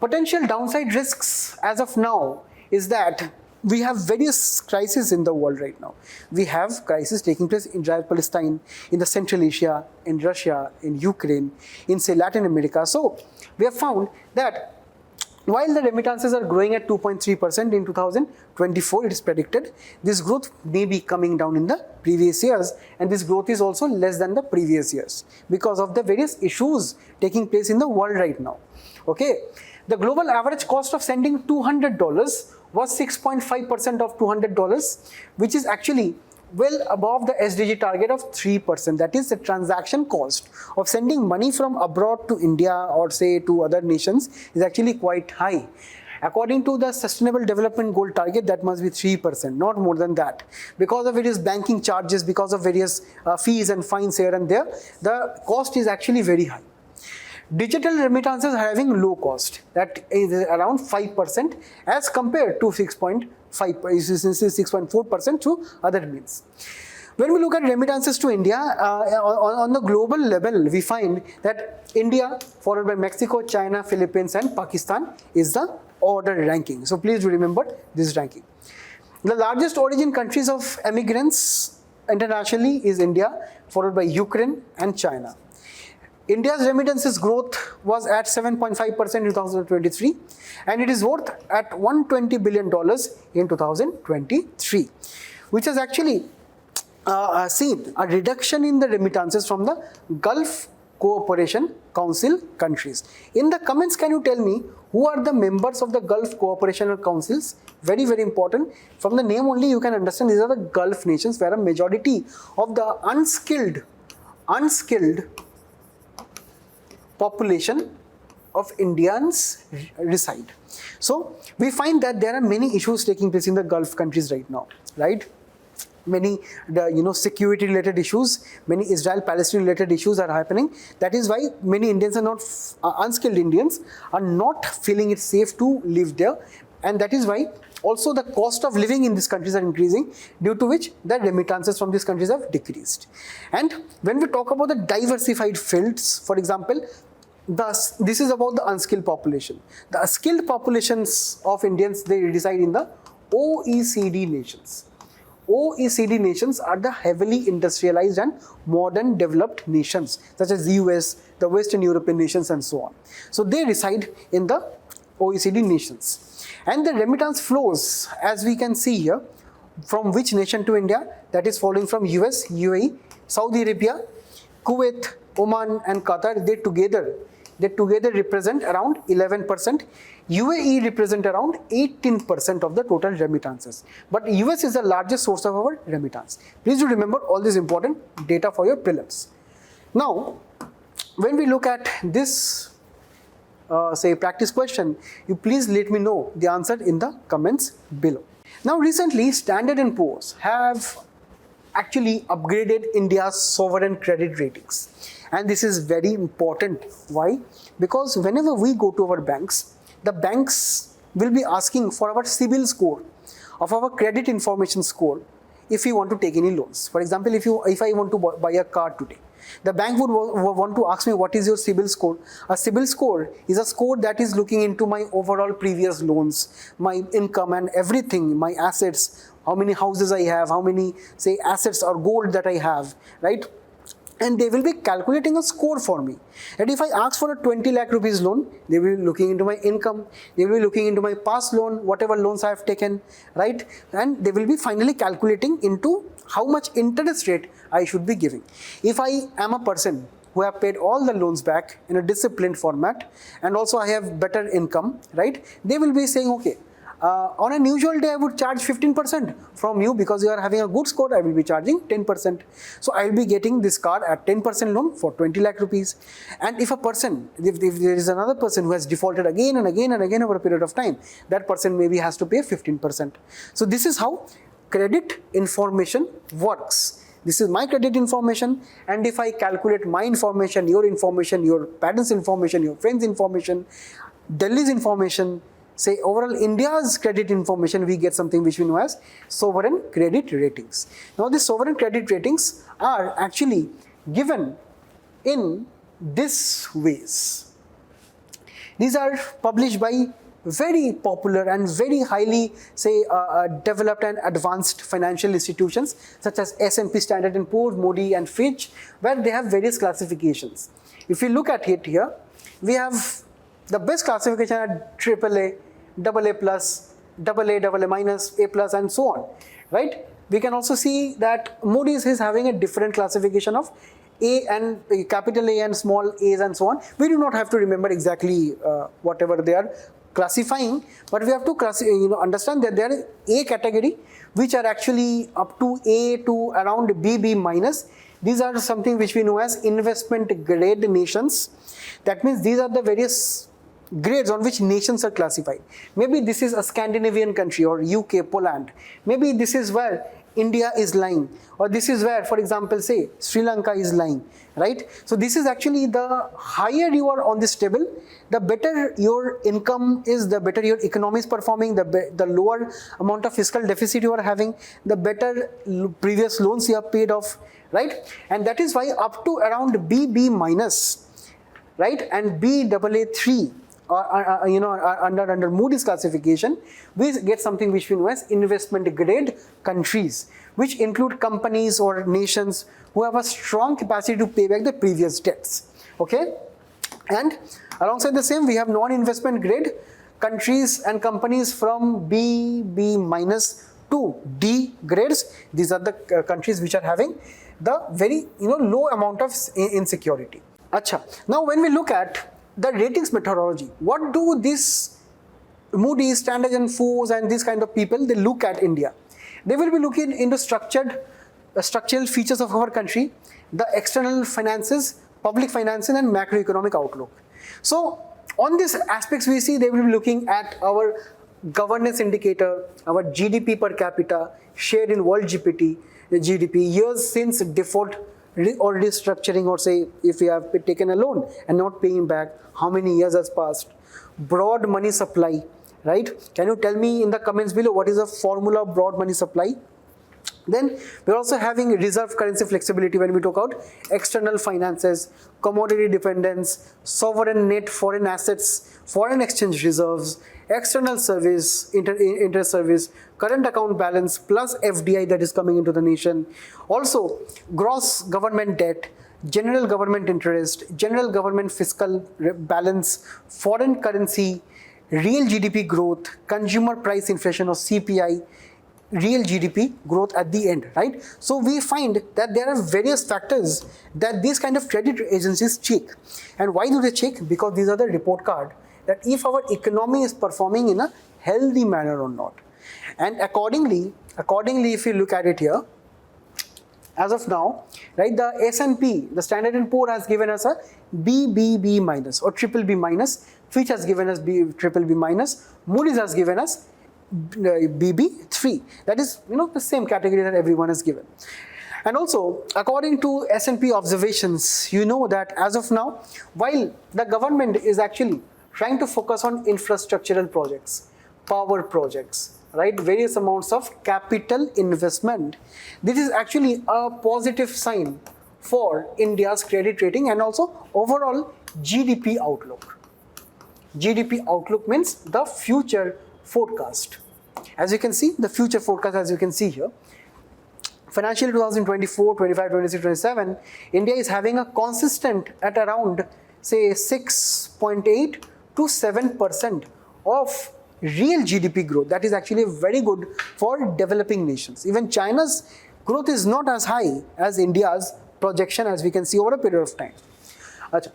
Potential downside risks as of now is that we have various crises in the world right now. We have crises taking place in Israel, Palestine, in the Central Asia, in Russia, in Ukraine, in say Latin America. So we have found that while the remittances are growing at 2.3% in 2024, it is predicted, this growth may be coming down in the previous years, and this growth is also less than the previous years because of the various issues taking place in the world right now. Okay, the global average cost of sending $200 was 6.5% of $200, which is actually well above the SDG target of 3%. That is, the transaction cost of sending money from abroad to India or say to other nations is actually quite high. According to the Sustainable Development Goal target, that must be 3%, not more than that. Because of various banking charges, because of various fees and fines here and there, the cost is actually very high. Digital remittances are having low cost, that is around 5% as compared to 6.4% to other means. When we look at remittances to India, on the global level, we find that India, followed by Mexico, China, Philippines and Pakistan is the order ranking. So please do remember this ranking. The largest origin countries of immigrants internationally is India, followed by Ukraine and China. India's remittances growth was at 7.5% in 2023, and it is worth at $120 billion in 2023, which has actually seen a reduction in the remittances from the Gulf Cooperation Council countries. In the comments, can you tell me who are the members of the Gulf Cooperation Councils? Very, very important. From the name only you can understand these are the Gulf nations where a majority of the unskilled population of Indians reside. So we find that there are many issues taking place in the Gulf countries right now, right? Many security related issues, many Israel-Palestine related issues are happening. That is why many Indians are not, unskilled Indians are not feeling it safe to live there, and that is why also the cost of living in these countries are increasing, due to which the remittances from these countries have decreased. And when we talk about the diversified fields, for example, this is about the unskilled population. The skilled populations of Indians, they reside in the OECD nations. OECD nations are the heavily industrialized and modern developed nations, such as the US, the Western European nations and so on. So they reside in the OECD nations. And the remittance flows, as we can see here, from which nation to India? That is following from US, UAE, Saudi Arabia, Kuwait, Oman and Qatar. They together represent around 11%. UAE represent around 18% of the total remittances. But US is the largest source of our remittance. Please do remember all this important data for your prelims. Now, when we look at this say practice question, you please let me know the answer in the comments below. Now recently Standard & Poor's have actually upgraded India's sovereign credit ratings, and this is very important. Why? Because whenever we go to our banks, the banks will be asking for our CIBIL score, of our credit information score, if we want to take any loans. For example, if I want to buy a car today, the bank would want to ask me, what is your CIBIL score? A CIBIL score is a score that is looking into my overall previous loans, my income and everything, my assets, how many houses I have, how many say assets or gold that I have, right? And they will be calculating a score for me. And if I ask for a 20 lakh rupees loan, they will be looking into my income, they will be looking into my past loan, whatever loans I have taken, right? And they will be finally calculating into how much interest rate I should be giving. If I am a person who have paid all the loans back in a disciplined format, and also I have better income, right? They will be saying, okay, On an usual day, I would charge 15% from you because you are having a good score. I will be charging 10%. So I will be getting this car at 10% loan for 20 lakh rupees. And if there is another person who has defaulted again and again and again over a period of time, that person maybe has to pay 15%. So this is how credit information works. This is my credit information, and if I calculate my information, your parents' information, your friends' information, Delhi's information, say overall India's credit information, we get something which we know as sovereign credit ratings. Now these sovereign credit ratings are actually given in this ways. These are published by very popular and very highly developed and advanced financial institutions such as S&P Standard & Poor's, Moody and Fitch, where they have various classifications. If you look at it here, we have the best classification at AAA, AA+, AA minus, A plus and so on, right? We can also see that Moody's is having a different classification of A and capital A and small a's and so on. We do not have to remember exactly whatever they are classifying, but we have to understand that there is A category which are actually up to A to around BB minus. These are something which we know as investment grade nations. That means these are the various grades on which nations are classified. Maybe this is a Scandinavian country or UK, Poland. Maybe this is where India is lying, or this is where, for example, say Sri Lanka is lying, right? So this is actually, the higher you are on this table, the better your income is, the better your economy is performing, the lower amount of fiscal deficit you are having, the better previous loans you have paid off, right? And that is why up to around BB minus, right, and Baa3, under Moody's classification, we get something which we know as investment grade countries, which include companies or nations who have a strong capacity to pay back the previous debts. Okay, and alongside the same, we have non-investment grade countries and companies from BB minus to D grades. These are the countries which are having the very low amount of insecurity. Acha. Now when we look at the ratings methodology, what do this Moody's, Standard & Poor's and these kind of people, they look at India? They will be looking into structural features of our country, the external finances, public finances and macroeconomic outlook. So on these aspects we see they will be looking at our governance indicator, our GDP per capita, share in world GDP, years since default or restructuring, or say if you have taken a loan and not paying back, how many years has passed, broad money supply, right? Can you tell me in the comments below what is the formula of broad money supply? Then we're also having reserve currency flexibility when we talk about external finances, commodity dependence, sovereign net foreign assets, foreign exchange reserves, external service, inter-service, current account balance plus FDI that is coming into the nation. Also gross government debt, general government interest, general government fiscal balance, foreign currency, real GDP growth, consumer price inflation or CPI, real GDP growth at the end, right? So we find that there are various factors that these kind of credit agencies check. And why do they check? Because these are the report card that if our economy is performing in a healthy manner or not. And accordingly, if you look at it here, as of now, right, the S&P, the Standard & Poor has given us a BBB minus or BBB minus, Fitch has given us BBB minus, Moody's has given us BB3. That is, the same category that everyone is given. And also, according to S&P observations, that as of now, while the government is actually trying to focus on infrastructural projects, power projects, right, various amounts of capital investment, this is actually a positive sign for India's credit rating and also overall GDP outlook. GDP outlook means the future forecast. As you can see, the future forecast, as you can see here, financial 2024, 25, 26, 27, India is having a consistent at around, say, 6.8 to 7% of real GDP growth. That is actually very good for developing nations. Even China's growth is not as high as India's projection, as we can see over a period of time.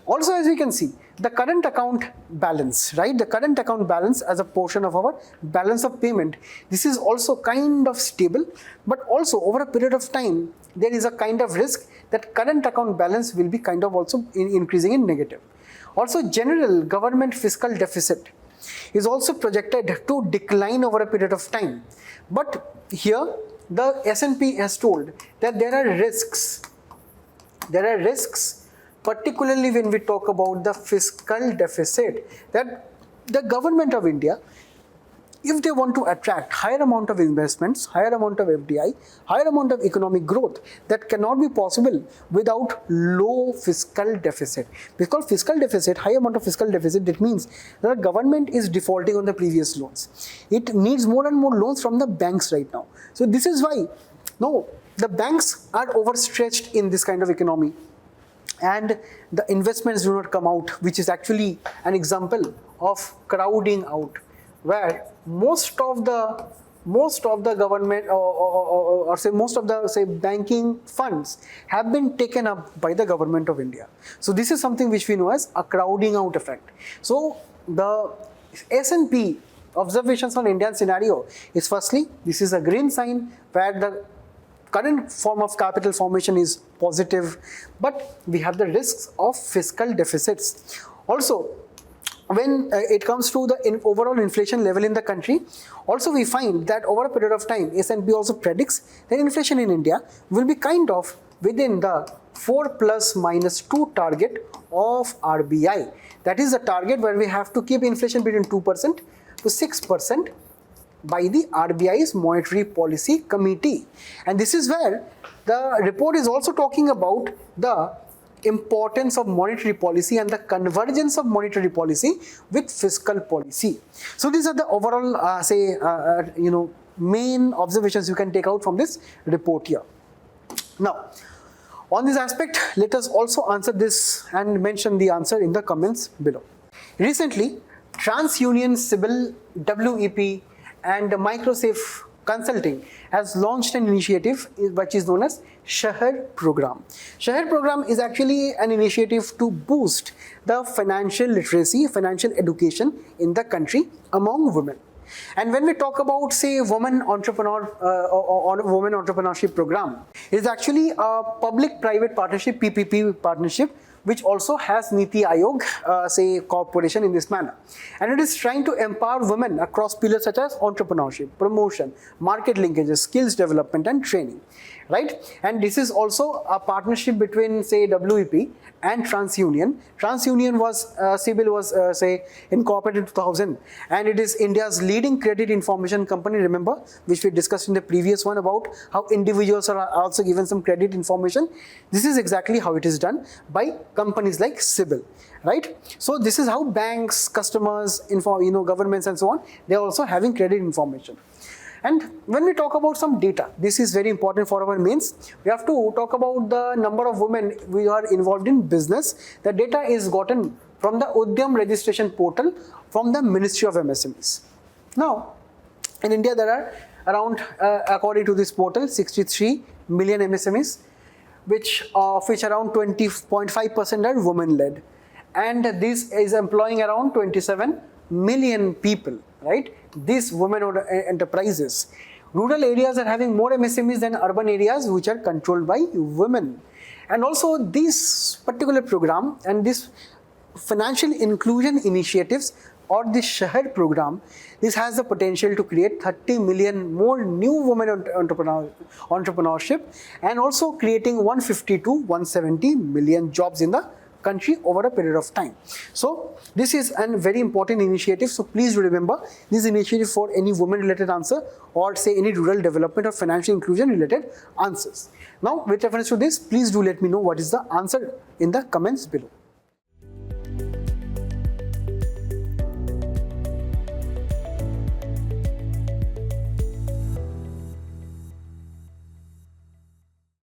Also, as we can see, the current account balance, right? The current account balance as a portion of our balance of payment, this is also kind of stable, but also over a period of time, there is a kind of risk that current account balance will be kind of also increasing in negative. Also, general government fiscal deficit is also projected to decline over a period of time. But here, the S&P has told that there are risks. There are risks, particularly when we talk about the fiscal deficit, that the government of India, if they want to attract higher amount of investments, higher amount of FDI, higher amount of economic growth, that cannot be possible without low fiscal deficit. Because fiscal deficit, high amount of fiscal deficit, that means that the government is defaulting on the previous loans. It needs more and more loans from the banks right now. So this is why, the banks are overstretched in this kind of economy, and the investments do not come out, which is actually an example of crowding out, where most of the government or say most of the banking funds have been taken up by the government of India. So this is something which we know as a crowding out effect. So the S&P observations on Indian scenario is, firstly, this is a green sign where the current form of capital formation is positive, but we have the risks of fiscal deficits. Also, when it comes to the overall inflation level in the country, also we find that over a period of time, S&P also predicts that inflation in India will be kind of within the 4 plus minus 2 target of RBI. That is the target where we have to keep inflation between 2% to 6% by the RBI's Monetary Policy Committee. And this is where the report is also talking about the importance of monetary policy and the convergence of monetary policy with fiscal policy. So these are the overall main observations you can take out from this report here. Now, on this aspect, let us also answer this and mention the answer in the comments below. Recently, TransUnion, CIBIL, WEP and Microsafe Consulting has launched an initiative which is known as SEHER Program. SEHER Program is actually an initiative to boost the financial literacy, financial education in the country among women. And when we talk about, say, women entrepreneurship program, it is actually a public-private partnership, PPP partnership, which also has Niti Aayog, corporation in this manner. And it is trying to empower women across pillars such as entrepreneurship, promotion, market linkages, skills development and training, right? And this is also a partnership between, say, WEP and TransUnion. TransUnion was, CIBIL was, incorporated in 2000, and it is India's leading credit information company, remember, which we discussed in the previous one about how individuals are also given some credit information. This is exactly how it is done by companies like CIBIL, right? So this is how banks, customers, governments and so on, they are also having credit information. And when we talk about some data, this is very important for our mains. We have to talk about the number of women who are involved in business. The data is gotten from the Udyam registration portal from the Ministry of MSMEs. Now, in India, there are around, according to this portal, 63 million MSMEs, of which around 20.5% are women-led. And this is employing around 27 million people, right? These women-owned enterprises. Rural areas are having more MSMEs than urban areas which are controlled by women. And also this particular program and this financial inclusion initiatives or this SEHER program, this has the potential to create 30 million more new women entrepreneurship and also creating 150 to 170 million jobs in the country over a period of time. So this is a very important initiative. So please do remember this initiative for any women related answer or say any rural development or financial inclusion related answers. Now with reference to this, please do let me know what is the answer in the comments below.